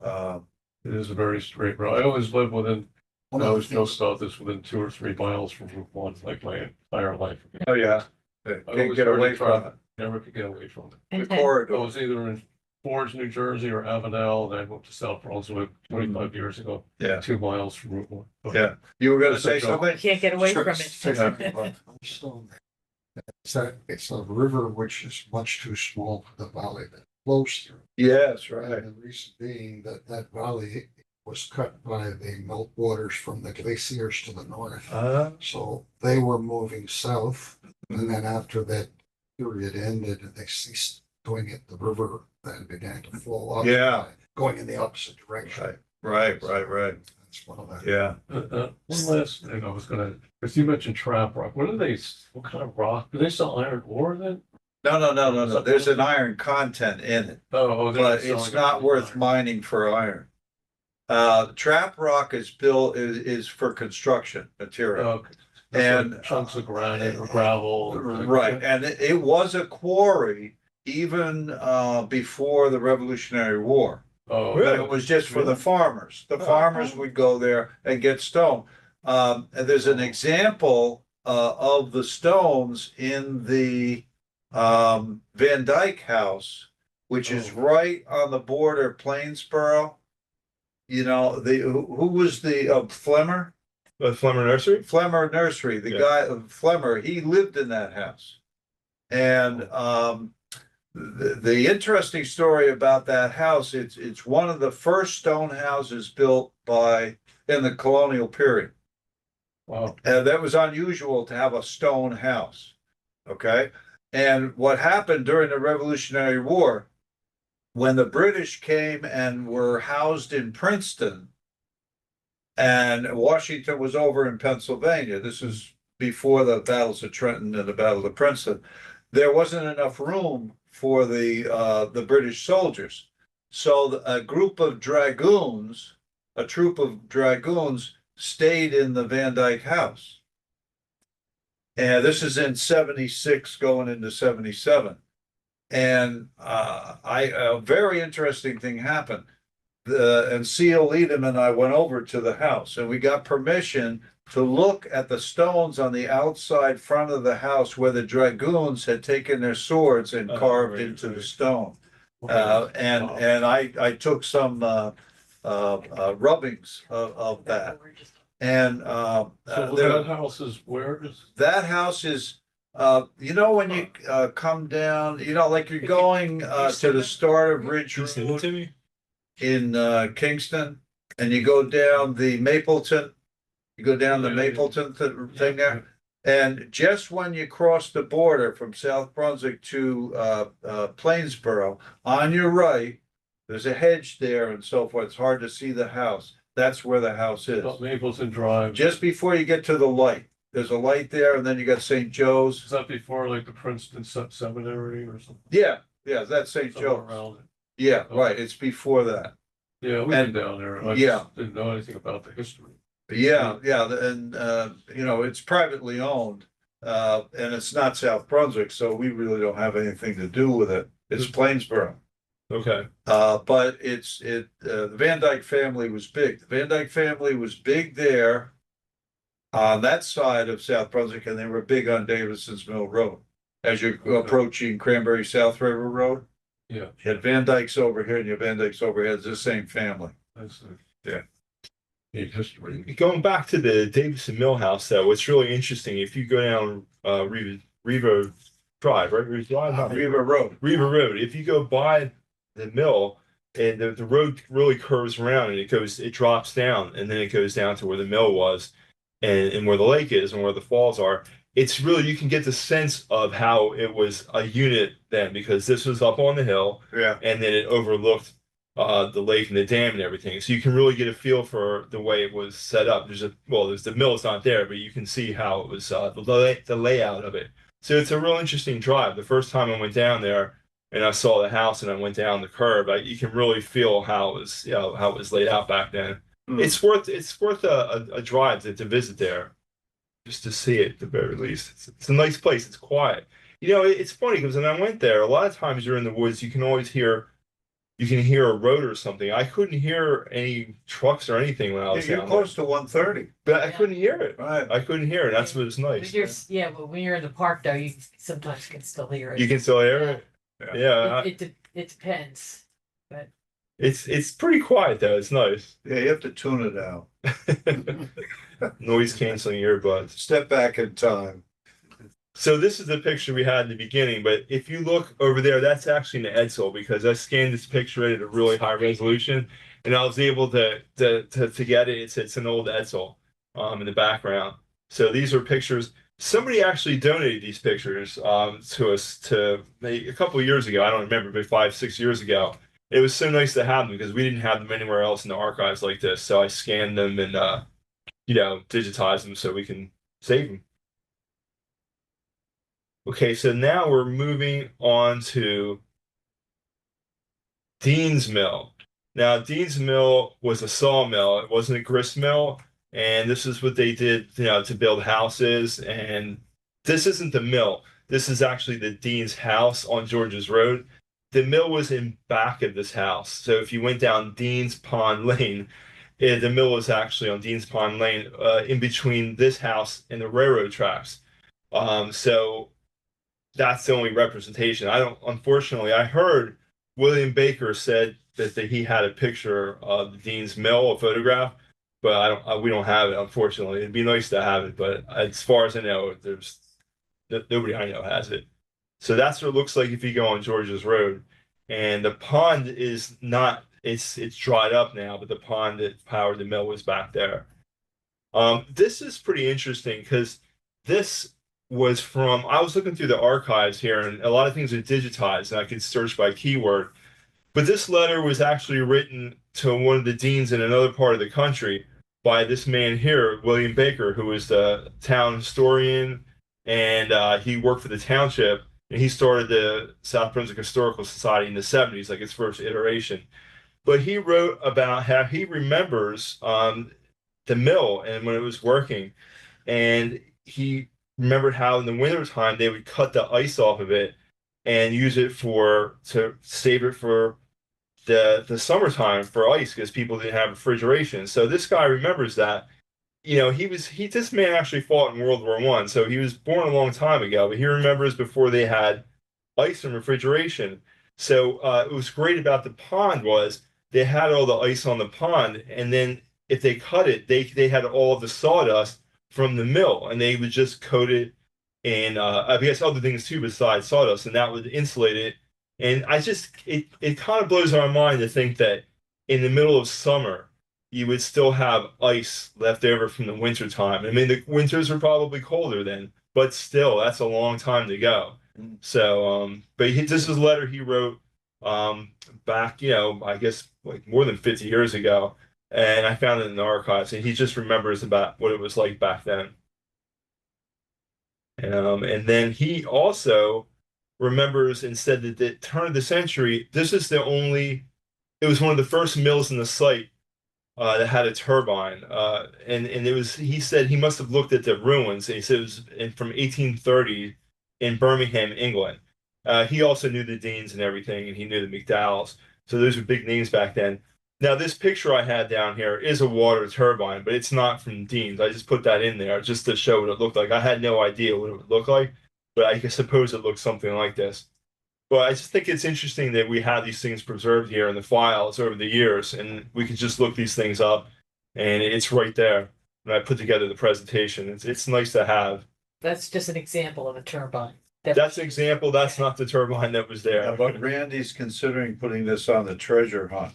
It is a very straight road. I always lived within, I One of the always joke things, about this, within 2 or 3 miles from Route 1, like my entire life. Oh, yeah. I Can't always get heard away it from try- it. Never could get away from it. The And I corridor. was either in Forge, New Jersey or Avenel, and I moved to South Brunswick 25 years ago, Yeah, 2 miles from Route 1. But yeah. You were gonna That's a say joke. something? you can't get away from it. It's a river which is much too small for the valley that flows through. Yes, right. And the reason being that that valley was cut by the meltwaters from the glaciers to the north. So they were moving south, and then after that period ended and they ceased doing it, the river then began to flow up. Yeah. Going in the opposite direction. Right. That's one of the. Yeah. one last thing I was gonna, because you mentioned trap rock. What kind of rock? Do they sell iron ore then? No. There's an iron content in it, Oh, they're but selling it's it not for worth iron. mining for iron. Trap rock is for construction material. Okay. Just like And, chunks of granite or gravel. Right, and it was a quarry even before the Revolutionary War. Oh, But it was just for the farmers. The Oh. farmers would go there and get stone. And there's an example of the stones in the Van Dyke house, which is Oh. right on the border of Plainsboro you know, who was the Flemmer? The Flemmer Nursery? Flemmer Nursery, the Yeah. guy, Flemmer, he lived in that house. And the interesting story about that house, it's one of the first stone houses built in the colonial period. Wow. And that was unusual to have a stone house. Okay. And what happened during the Revolutionary War, when the British came and were housed in Princeton, and Washington was over in Pennsylvania, this is before the battles of Trenton and the Battle of Princeton, there wasn't enough room for the British soldiers. So a group of dragoons, a troop of dragoons, stayed in the Van Dyke house. And this is in 76 going into 77. And a very interesting thing happened. And C.L. Edom and I went over to the house and we got permission to look at the stones on the outside front of the house where the dragoons had taken their swords and carved into the stone. And I took some rubbings of that. And So that house is where is? that house is, you know, when you come down, you know, like you're going to the start of Ridge Can you send it Road to me? in Kingston, and you go down the Mapleton, you go down the Mapleton thing there. And just when you cross the border from South Brunswick to Plainsboro, on your right, there's a hedge there and so forth. It's hard to see the house. That's where the house is. Mapleton Drive. Just before you get to the light, there's a light there, and then you got St. Joe's. Is that before like the Princeton Seminary or something? Yeah, that's St. Somewhere Joe's. around it. Yeah, right. It's before that. Yeah, we've been down there. I Yeah. just didn't know anything about the history. Yeah, and you know, it's privately owned, and it's not South Brunswick, so we really don't have anything to do with it. It's Plainsboro. Okay. But the Van Dyke family was big. The Van Dyke family was big there on that side of South Brunswick, and they were big on Davison's Mill Road. As you're approaching Cranberry South River Road, Yeah, you had Van Dyke's over here and your Van Dyke's over here. It's the same family. that's Yeah. neat history. Going back to the Davison Mill House, though, what's really interesting, if you go down Riva Drive, right? Riva Drive, not River Road. Riva Road. If you go by the mill, and the road really curves around and it drops down, and then it goes down to where the mill was, and where the lake is and where the falls are. It's really, you can get the sense of how it was a unit then, because this was up on the hill, Yeah. and then it overlooked the lake and the dam and everything. So you can really get a feel for the way it was set up. There's the mill is not there, but you can see how it was the layout of it. So it's a real interesting drive. The first time I went down there and I saw the house and I went down the curb, you can really feel how it was, how it was laid out back then. Hmm. It's worth a drive to visit there, just to see it at the very least. It's a nice place. It's quiet. You know, it's funny because when I went there, a lot of times you're in the woods, you can hear a road or something. I couldn't hear any trucks or anything when I was You're down close to 130. there. But I couldn't hear it. Right. I couldn't hear it. That's what was nice. But when you're in the park though, you sometimes can still hear it. You can still hear it. Yeah, It depends. it's pretty quiet though. It's nice. Yeah, you have to tune it out. Noise canceling earbuds. Step back in time. So this is the picture we had in the beginning, but if you look over there, that's actually an Edsel, because I scanned this picture at a really high resolution, and I was able to get it. It's an old Edsel in the background. So these are pictures. Somebody actually donated these pictures to us a couple of years ago. I don't remember, but 5-6 years ago. It was so nice to have them because we didn't have them anywhere else in the archives like this. So I scanned them and digitized them so we can save them. Okay, so now we're moving on to Dean's Mill. Now, Dean's Mill was a sawmill. It wasn't a grist mill. And this is what they did, to build houses. And this isn't the mill. This is actually the Dean's house on George's Road. The mill was in back of this house. So if you went down Dean's Pond Lane, the mill was actually on Dean's Pond Lane, in between this house and the railroad tracks. So that's the only representation. Unfortunately, I heard William Baker said that he had a picture of the Dean's Mill, a photograph, but we don't have it, unfortunately. It'd be nice to have it, but as far as I know, there's nobody I know has it. So that's what it looks like if you go on George's Road. And the pond is not, it's dried up now, but the pond that powered the mill was back there. This is pretty interesting because this was from, I was looking through the archives here, and a lot of things are digitized, and I could search by keyword. But this letter was actually written to one of the deans in another part of the country by this man here, William Baker, who was the town historian, and he worked for the township, and he started the South Brunswick Historical Society in the 70s, like its first iteration. But he wrote about how he remembers the mill and when it was working, and he remembered how in the wintertime they would cut the ice off of it and use it to save it for the summertime for ice because people didn't have refrigeration. So this guy remembers that. You know, this man actually fought in World War I, so he was born a long time ago, but he remembers before they had ice and refrigeration. So it was great about the pond was they had all the ice on the pond, and then if they cut it, they had all of the sawdust from the mill, and they would just coat it in I guess other things too besides sawdust, and that would insulate it. And it kind of blows my mind to think that in the middle of summer you would still have ice left over from the winter time. I mean, the winters were probably colder then, but still, that's a long time to go. So, this is a letter he wrote back, I guess like more than 50 years ago, and I found it in the archives, and he just remembers about what it was like back then. And then he also remembers and said that at the turn of the century, it was one of the first mills in the site that had a turbine, and he said he must have looked at the ruins, and he said it was from 1830 in Birmingham, England. He also knew the Deans and everything, and he knew the McDowells, so those were big names back then. Now, this picture I had down here is a water turbine, but it's not from Dean's. I just put that in there just to show what it looked like. I had no idea what it would look like, but I suppose it looks something like this. But I just think it's interesting that we have these things preserved here in the files over the years, and we can just look these things up, and it's right there. And I put together the presentation. It's nice to have. That's just an example of a turbine. That's an example. That's not the turbine that was there. Yeah, but Randy's considering putting this on the treasure hunt.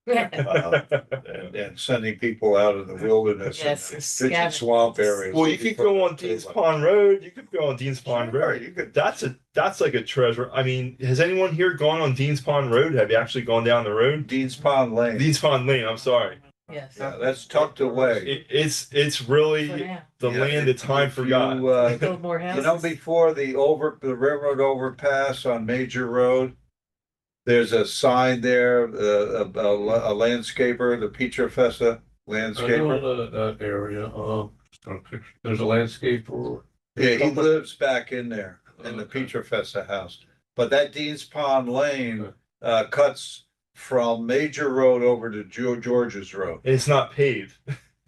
And sending people out in the wilderness. Yes, and scavenge. Fidget swamp areas. Well, you could go on Dean's Pond Road. You could go on Dean's Pond Sure, Road. you could. That's like a treasure. I mean, has anyone here gone on Dean's Pond Road? Have you actually gone down the road? Dean's Pond Lane. Dean's Pond Lane. I'm sorry. Yes. Yeah, that's tucked away. It's For really now. the Yeah, land that time if forgot. you, Build more You know, houses. before the railroad overpass on Major Road, there's a sign there, a landscaper, the Pietrafessa I landscaper. know that area, there's a landscaper. Yeah, he lives back in there, in the Okay. Pietrafessa house. But that Dean's Pond Lane, cuts from Major Road over to George's Road. It's not paved.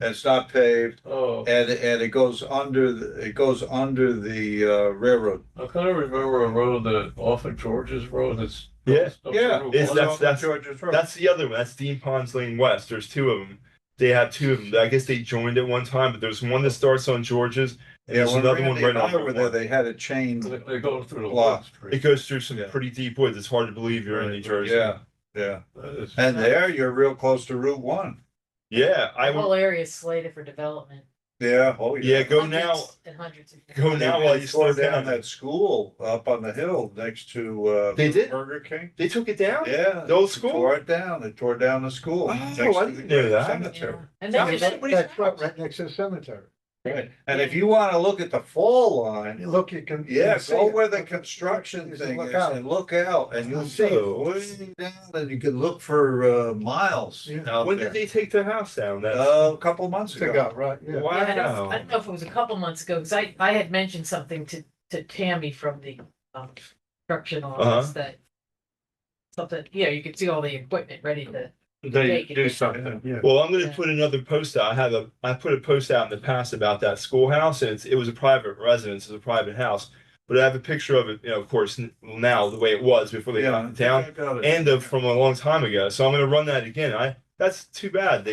And it's not paved, Oh, and it goes under the railroad. I kind of remember a road that off of George's Road that's. Yeah, yeah, Is Goes that's- off of that's- George's Road. That's the other one. That's Dean Ponds Lane West. There's two of them. They have two of them. I guess they joined at one time, but there's one that starts on George's, and Yeah, there's when another one Randy right and I on were Route there, one. they had a chain. They go through the Block. woods. It goes through some Yeah. pretty deep woods. It's hard to believe you're in New Right, Jersey. Yeah, yeah. That is- And there, you're real close to Route 1. Yeah, I The would. whole area is slated for development. Yeah, oh Yeah, yeah. go now. Hundreds and hundreds of. Go now They while you slow tore down down. that school up on the hill next to They did? Burger King. They took it down. Yeah. The old they school? Tore it down. They tore down the school. Oh, next I to didn't the know that. cemetery. Yeah. And then That's right next to the cemetery. Right. And if you want to look at the fall line, You look, you can. yeah, see go it. where the construction You thing look is out. and look out, and you'll see it Oh. way down, and you can look for miles Yeah. out When there. did they take their house down? That's A couple months To ago. go, right, yeah. wow. Yeah, I don't know if it was a couple months ago, because I had mentioned something to Tammy from the construction office that something, you could see all the equipment ready to. They Take it. do something. Yeah. Well, I'm going to Yeah. put another post out. I put a post out in the past about that schoolhouse, and it was a private residence, it was a private house. but I have a picture of it, you know, of course, now the way it was before they got it down, and from a long time ago. So I'm gonna run that again. That's too bad.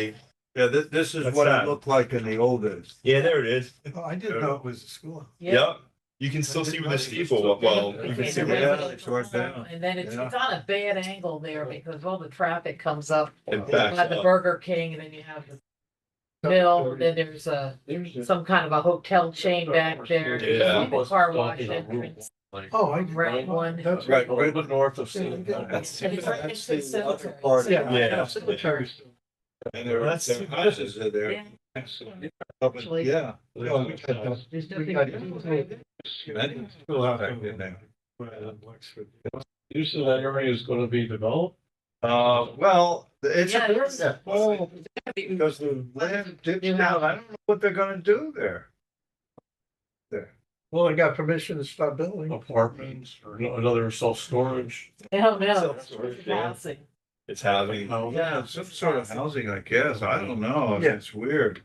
Yeah, this is That's what sad. it looked like in the old days. Yeah, there it is. Oh, I didn't know it was a school. Yep. You can still see where the steeple. Well, you can see And where. then it's right down. And then it's Yeah. on a bad angle there because all the traffic comes up It backs by the up. Burger King, and then you have the mill, and then there's some kind of a hotel chain back there. Yeah. The car wash entrance. Oh, I. Right one. That's Right, A little bit north of St. That's And it's right next to the cemetery. part of it. Yeah. Cemetery. And there That's there too are bad. houses in there. Yeah. Up in- Actually- Yeah. Oh, we got that. There's We nothing. got Many Still out back in there. You said that area is gonna be developed? Well, it's Yeah, a, it's- well, because the land dips down, I don't know what they're gonna do there. Well, I got permission to start building. Apartments or another self-storage? Hell no. Self-storage, yeah. Housing. It's housing. Yeah, some sort of housing, I guess, I don't know, Yeah. it's weird.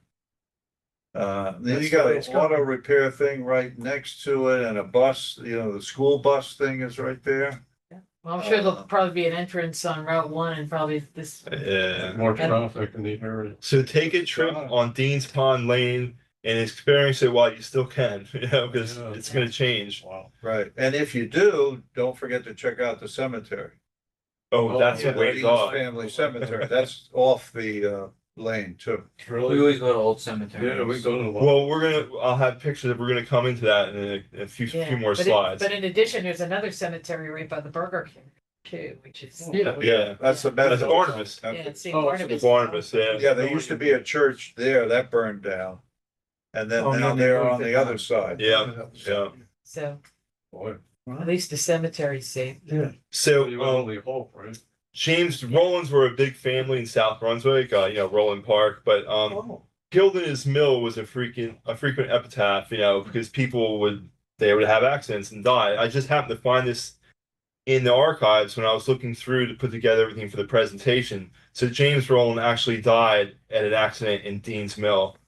Then you That's got the way an it's going. auto repair thing right next to it and a bus, the school bus thing is right there. Well, I'm sure there'll probably be an entrance on Route 1 and probably this. Yeah. More traffic in the area. So take a trip on Dean's Pond Lane and experience it while you still can, because Yeah. it's gonna change. Wow. Right, and if you do, don't forget to check out the cemetery. Oh, that's Yeah, a way Dean's off. Family Cemetery, that's off the lane too. We Really? always go to old cemeteries. Yeah, we go to. Well, I'll have pictures. We're gonna come into that in a few Yeah, few more but slides. But in addition, there's another cemetery right by the Burger King too, which is. Yeah. Yeah, That's the that's Methodist. Barnabas. Yeah, it's St. Oh, it's Barnabas. Barnabas, yeah. Yeah, there used to be a church there that burned down. And then Oh, now then they they're moved on it the down. other side. Yeah, yeah. So Boy, at least the cemetery's safe. Yeah. So, you only hope, right? James Rollins were a big family in South Brunswick, Roland Park, but Oh, killed in his mill was a frequent epitaph, because people would have accidents and die. I just happened to find this in the archives when I was looking through to put together everything for the presentation. So James Rowland actually died at an accident in Dean's Mill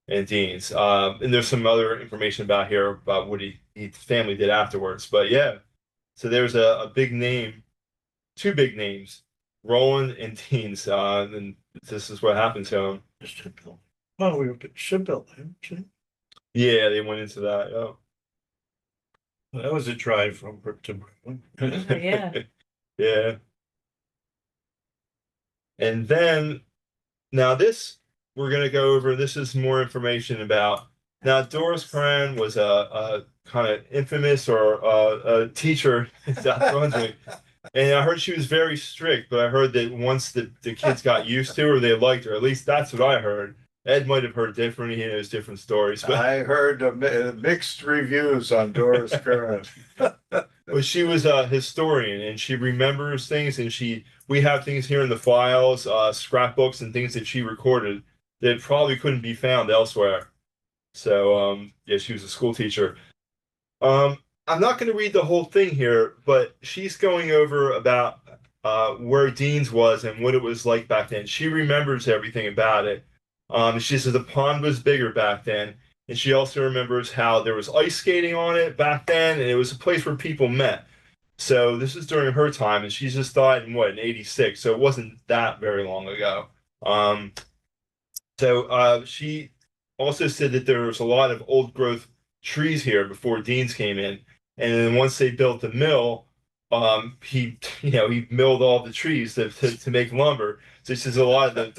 in Dean's. And there's some other information about here about what his family did afterwards. But yeah, so there's a big name, two big names, Rowland and Dean's. And this is what happened to him. shipbuilding. Oh, we were shipbuilding. Yeah, they went into that. Yeah. That was a drive from Brook to Brooklyn. Yeah. Yeah. And then now this we're gonna go over. This is more information about now Doris Cran was a kind of infamous or a teacher in South Brunswick. And I heard she was very strict, but I heard that once the kids got used to her, they liked her. At least that's what I heard. Ed might have heard different. He knows different stories, but I heard mixed reviews on Doris Curran. but she was a historian and she remembers things, and we have things here in the files, scrapbooks and things that she recorded that probably couldn't be found elsewhere. So yeah, she was a school teacher. I'm not going to read the whole thing here, but she's going over about where Dean's was and what it was like back then. She remembers everything about it. She says the pond was bigger back then, and she also remembers how there was ice skating on it back then, and it was a place where people met. So this is during her time, and she just died in 86, so it wasn't that very long ago. So she also said that there was a lot of old growth trees here before Dean's came in, and then once they built the mill, he milled all the trees to make lumber. So he says a lot of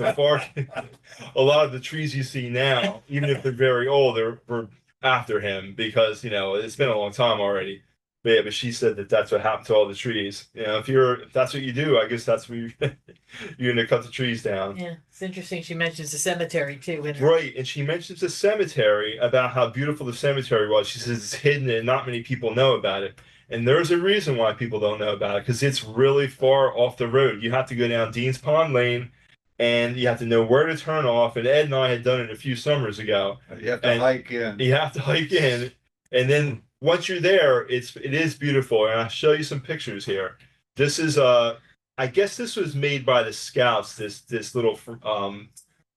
a lot of the trees you see now, even if they're very old, were after him because it's been a long time already. But yeah, but she said that that's what happened to all the trees. If that's what you do, I guess that's where you're gonna cut the trees down. Yeah, it's interesting. She mentions the cemetery too. In her. Right, and she mentions the cemetery, about how beautiful the cemetery was. She says it's hidden and not many people know about it. And there's a reason why people don't know about it, because it's really far off the road. You have to go down Dean's Pond Lane, and you have to know where to turn off. And Ed and I had done it a few summers ago. You have to hike in. You have to hike in, and then once you're there, it is beautiful. And I'll show you some pictures here. This is I guess this was made by the Scouts. This little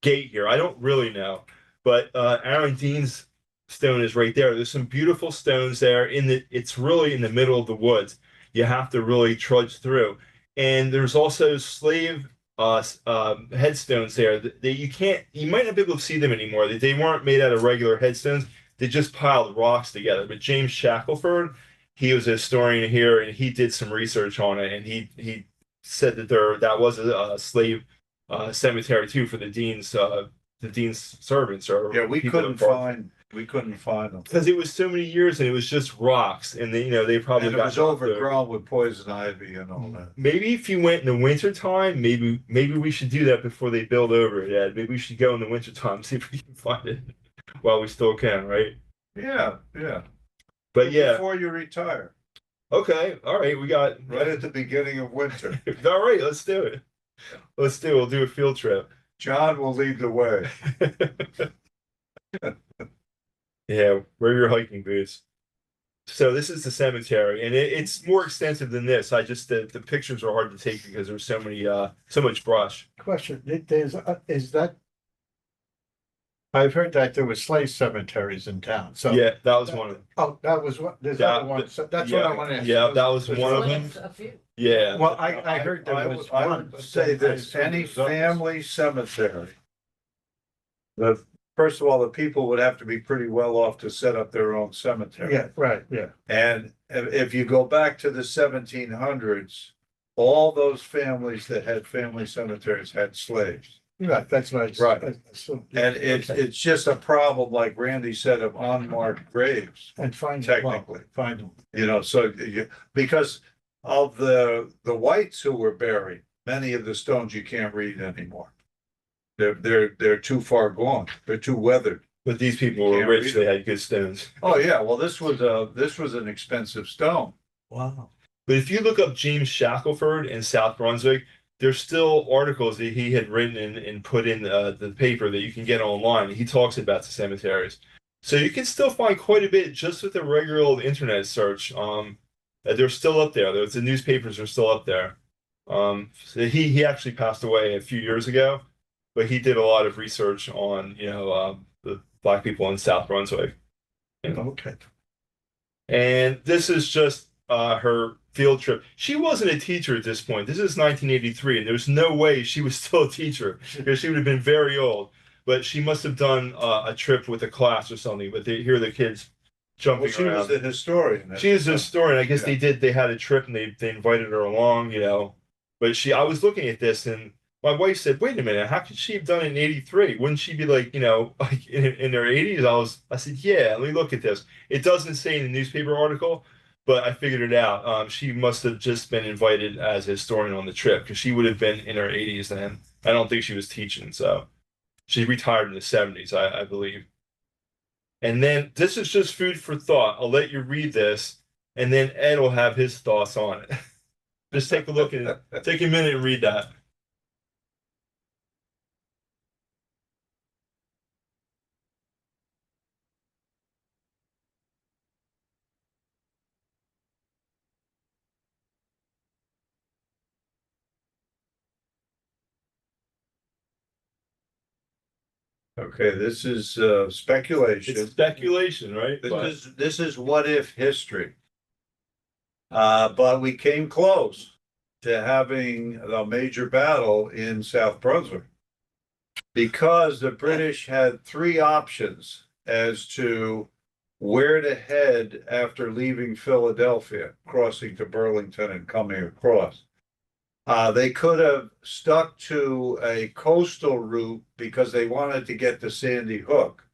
gate here. I don't really know, but Aaron Dean's stone is right there. There's some beautiful stones there it's really in the middle of the woods. You have to really trudge through. And there's also slave headstones there that you might not be able to see them anymore. They weren't made out of regular headstones. They just piled rocks together. But James Shackelford, he was a historian here and he did some research on it, and he said that that was a slave cemetery too for the dean's servants or Yeah, we people couldn't that worked. find them. Because it was so many years and it was just rocks, and they probably And it got was knocked over. overgrown with poison ivy and all that. Maybe if you went in the winter time, maybe we should do that before they build over it, Ed. Maybe we should go in the winter time, see if we can find it while we still can, right? Yeah, yeah. But yeah, Before you retire, okay, all right, we got right at the beginning of winter. all right, let's do it. We'll do a field trip. John will lead the way. Yeah, wear your hiking boots. So this is the cemetery, and it's more extensive than this. The pictures are hard to take because there's so much brush. Question, is that? I've heard that there were slave cemeteries in town, so. Yeah, that was one of them. Oh, that was what, there's Yeah, other ones, so that's what I want to ask. Yeah, that was one of them. A few. Yeah. Well, I heard there was I one. would say this, any family cemetery. First of all, the people would have to be pretty well off to set up their own cemetery. Yeah, right, yeah. And if you go back to the 1700s, all those families that had family cemeteries had slaves. Right, that's what I. Right. I assumed. And it's just a problem, like Randy said, of unmarked graves, And find. technically. Find them. Because of the whites who were buried, many of the stones you can't read anymore. They're too far gone. They're too weathered. But these people were Can't rich, read they it. had good stones. Oh, yeah, well, this was an expensive stone. Wow. But if you look up James Shackelford in South Brunswick, there's still articles that he had written and put in the paper that you can get online. He talks about the cemeteries. So you can still find quite a bit just with a regular old internet search. They're still up there. The newspapers are still up there. So he actually passed away a few years ago, but he did a lot of research on, the Black people in South Brunswick. Okay. And this is just her field trip. She wasn't a teacher at this point. This is 1983, and there's no way she was still a teacher because she would have been very old. But she must have done a trip with a class or something. But here are the kids jumping Well, she around. was the historian. She is a historian. I guess Yeah. they had a trip and they invited her along, But I was looking at this and my wife said, wait a minute, how could she have done it in 83? Wouldn't she be like in her 80s? I said, yeah, let me look at this. It doesn't say in the newspaper article, but I figured it out. She must have just been invited as a historian on the trip because she would have been in her 80s then. I don't think she was teaching, so she retired in the 70s, I believe. And then this is just food for thought. I'll let you read this, and then Ed will have his thoughts on it. Just take a look at it. Take a minute and read that. Okay, this is speculation. It's speculation, right? But This is what if history. But we came close to having a major battle in South Brunswick. Because the British had three options as to where to head after leaving Philadelphia, crossing to Burlington and coming across. They could have stuck to a coastal route because they wanted to get to Sandy Hook.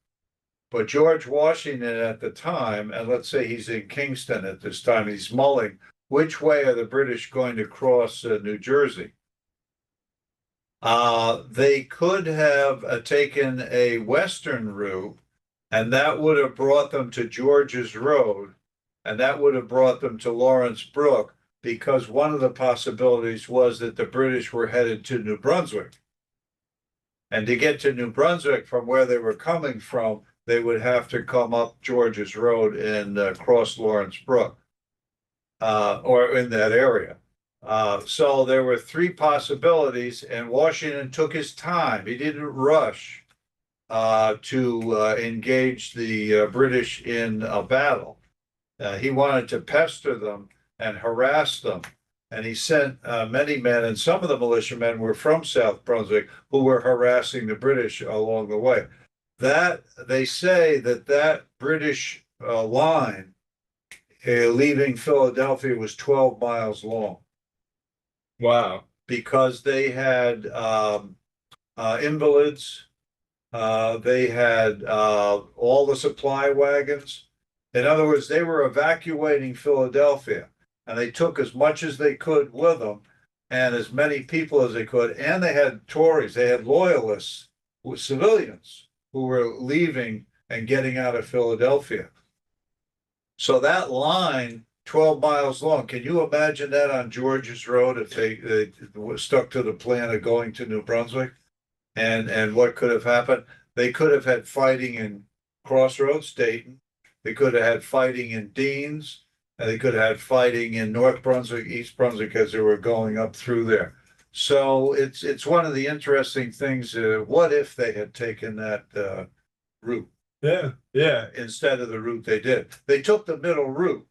But George Washington at the time, and let's say he's in Kingston at this time, he's mulling, which way are the British going to cross New Jersey? They could have taken a western route, and that would have brought them to George's Road, and that would have brought them to Lawrence Brook, because one of the possibilities was that the British were headed to New Brunswick. And to get to New Brunswick from where they were coming from, they would have to come up George's Road and cross Lawrence Brook, or in that area. So there were three possibilities, and Washington took his time. He didn't rush. to engage the British in a battle. He wanted to pester them and harass them. And he sent many men, and some of the militiamen were from South Brunswick, who were harassing the British along the way. That they say that British line leaving Philadelphia was 12 miles long. Wow. Because they had invalids, they had all the supply wagons. In other words, they were evacuating Philadelphia, and they took as much as they could with them, and as many people as they could. And they had Tories, they had loyalists, civilians who were leaving and getting out of Philadelphia. So that line, 12 miles long, can you imagine that on George's Road if they stuck to the plan of going to New Brunswick? And what could have happened? They could have had fighting in Crossroads, Dayton. They could have had fighting in Deans. And they could have had fighting in North Brunswick, East Brunswick, as they were going up through there. So it's one of the interesting things. What if they had taken that route? Yeah. Instead of the route they did. They took the middle route,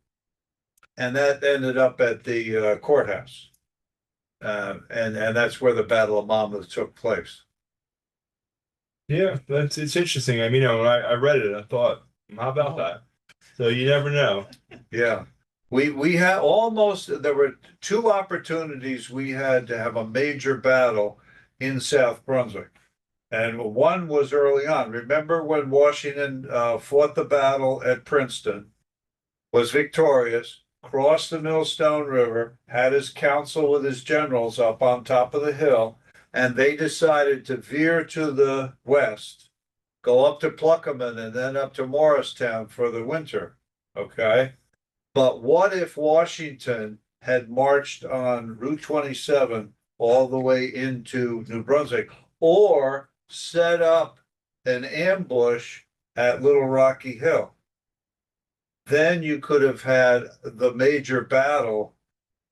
and that ended up at the courthouse. And that's where the Battle of Monmouth took place. Yeah, it's interesting. I mean, you know, when I read it, I thought, how about that? So you never know. Yeah. We had almost, there were two opportunities we had to have a major battle in South Brunswick. And one was early on. Remember when Washington fought the battle at Princeton, was victorious, crossed the Millstone River, had his council with his generals up on top of the hill, and they decided to veer to the west, go up to Pluckerman and then up to Morristown for the winter. Okay. But what if Washington had marched on Route 27 all the way into New Brunswick, or set up an ambush at Little Rocky Hill? Then you could have had the major battle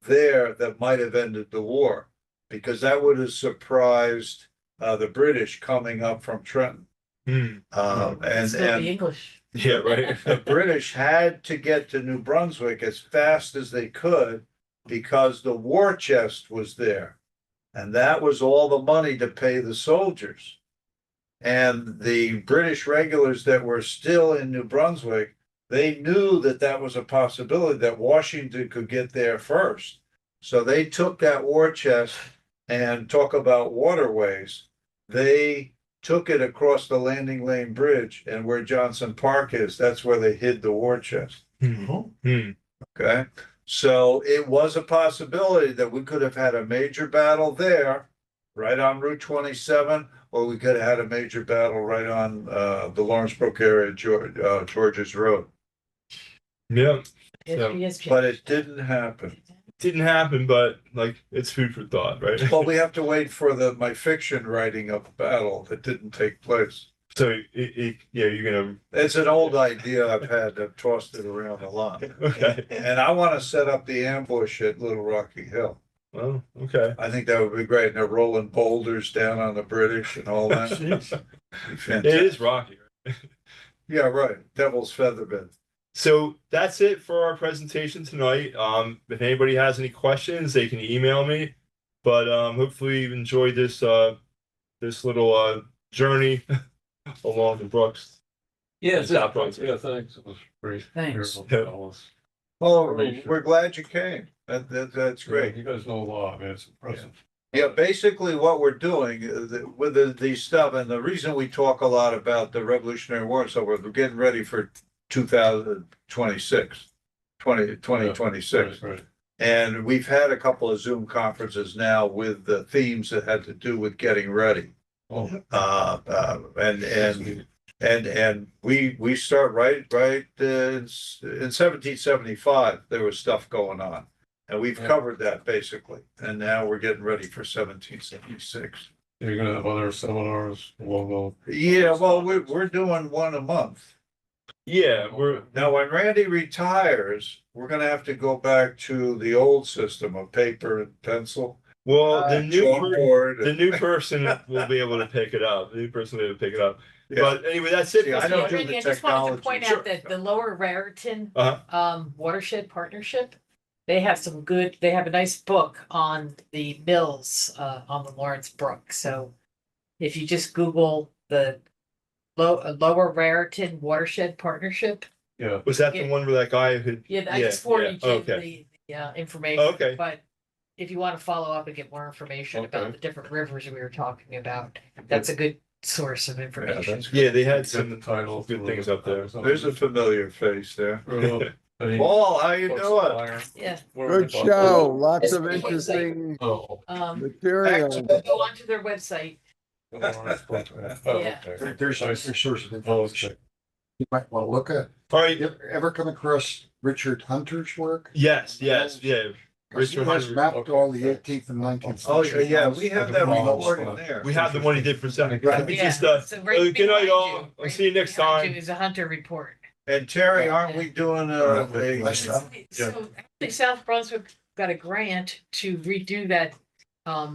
there that might have ended the war, because that would have surprised the British coming up from Trenton. Hmm. Still the English. Yeah, right. The British had to get to New Brunswick as fast as they could because the war chest was there. And that was all the money to pay the soldiers. And the British regulars that were still in New Brunswick, they knew that that was a possibility, that Washington could get there first. So they took that war chest, and talk about waterways. They took it across the Landing Lane Bridge, and where Johnson Park is, that's where they hid the war chest. Okay. So it was a possibility that we could have had a major battle there, right on Route 27, or we could have had a major battle right on the Lawrenceburg area, George's Road. Yeah. But it didn't happen. Didn't happen, but like it's food for thought, right? Well, we have to wait for my fiction writing of the battle that didn't take place. So yeah, you're gonna. It's an old idea I've had. I've tossed it around a lot. Okay. And I want to set up the ambush at Little Rocky Hill. Well, okay. I think that would be great. And they're rolling boulders down on the British and all that. It is rocky. Yeah, right. Devil's Featherbed. So that's it for our presentation tonight. If anybody has any questions, they can email me. But hopefully you've enjoyed this this little journey along the Brooks. Yeah, South Brunswick. yeah, thanks. It was great. Thanks. Oh, we're glad you came. That's great. You guys know a lot, man. It's impressive. Yeah, basically what we're doing with the stuff, and the reason we talk a lot about the Revolutionary War, so we're getting ready for 2026. Right. And we've had a couple of Zoom conferences now with the themes that had to do with getting ready. Oh, And we start right in 1775, there was stuff going on. And we've covered that basically. And now we're getting ready for 1776. you're gonna have other seminars along Yeah, well, we're doing one a month. Yeah, Now, when Randy retires, we're gonna have to go back to the old system of paper and pencil. well, the new Chalkboard. the new person will be able to pick it up. The new person will be able to pick it up. But anyway, that's it. See, I don't do Randy, the I just wanted to technology. point Sure. out that the Lower Raritan Uh-huh. Watershed Partnership, they have they have a nice book on the mills on the Lawrence Brook. So if you just Google the Lower Raritan Watershed Partnership, Yeah. Was that the one where that guy who? yeah, I just forwarded you Okay. the information. Okay. But if you want to follow up and get more information about Okay. the different rivers we were talking about, that's a good source of information. that's Yeah, they had Get some the title. good things up there. There's a familiar face there. Any- Paul, how you doing? Yeah. Good show, lots of interesting Oh. material. Go onto their website. Yeah. There's a source of Oh, information okay. you might want to look at. All right. You ever come across Richard Hunter's work? Yes. Yeah. He Richard has Hunter. mapped all the 18th and 19th. Oh, century yeah, houses. we have that report in there. We have the one he did for South. Right. Let me Yeah, just so right good night, behind all. you, I'll right see you next behind time. you is a Hunter report. And Terry, aren't we doing Yeah. So actually South Brunswick got a grant to redo that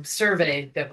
survey that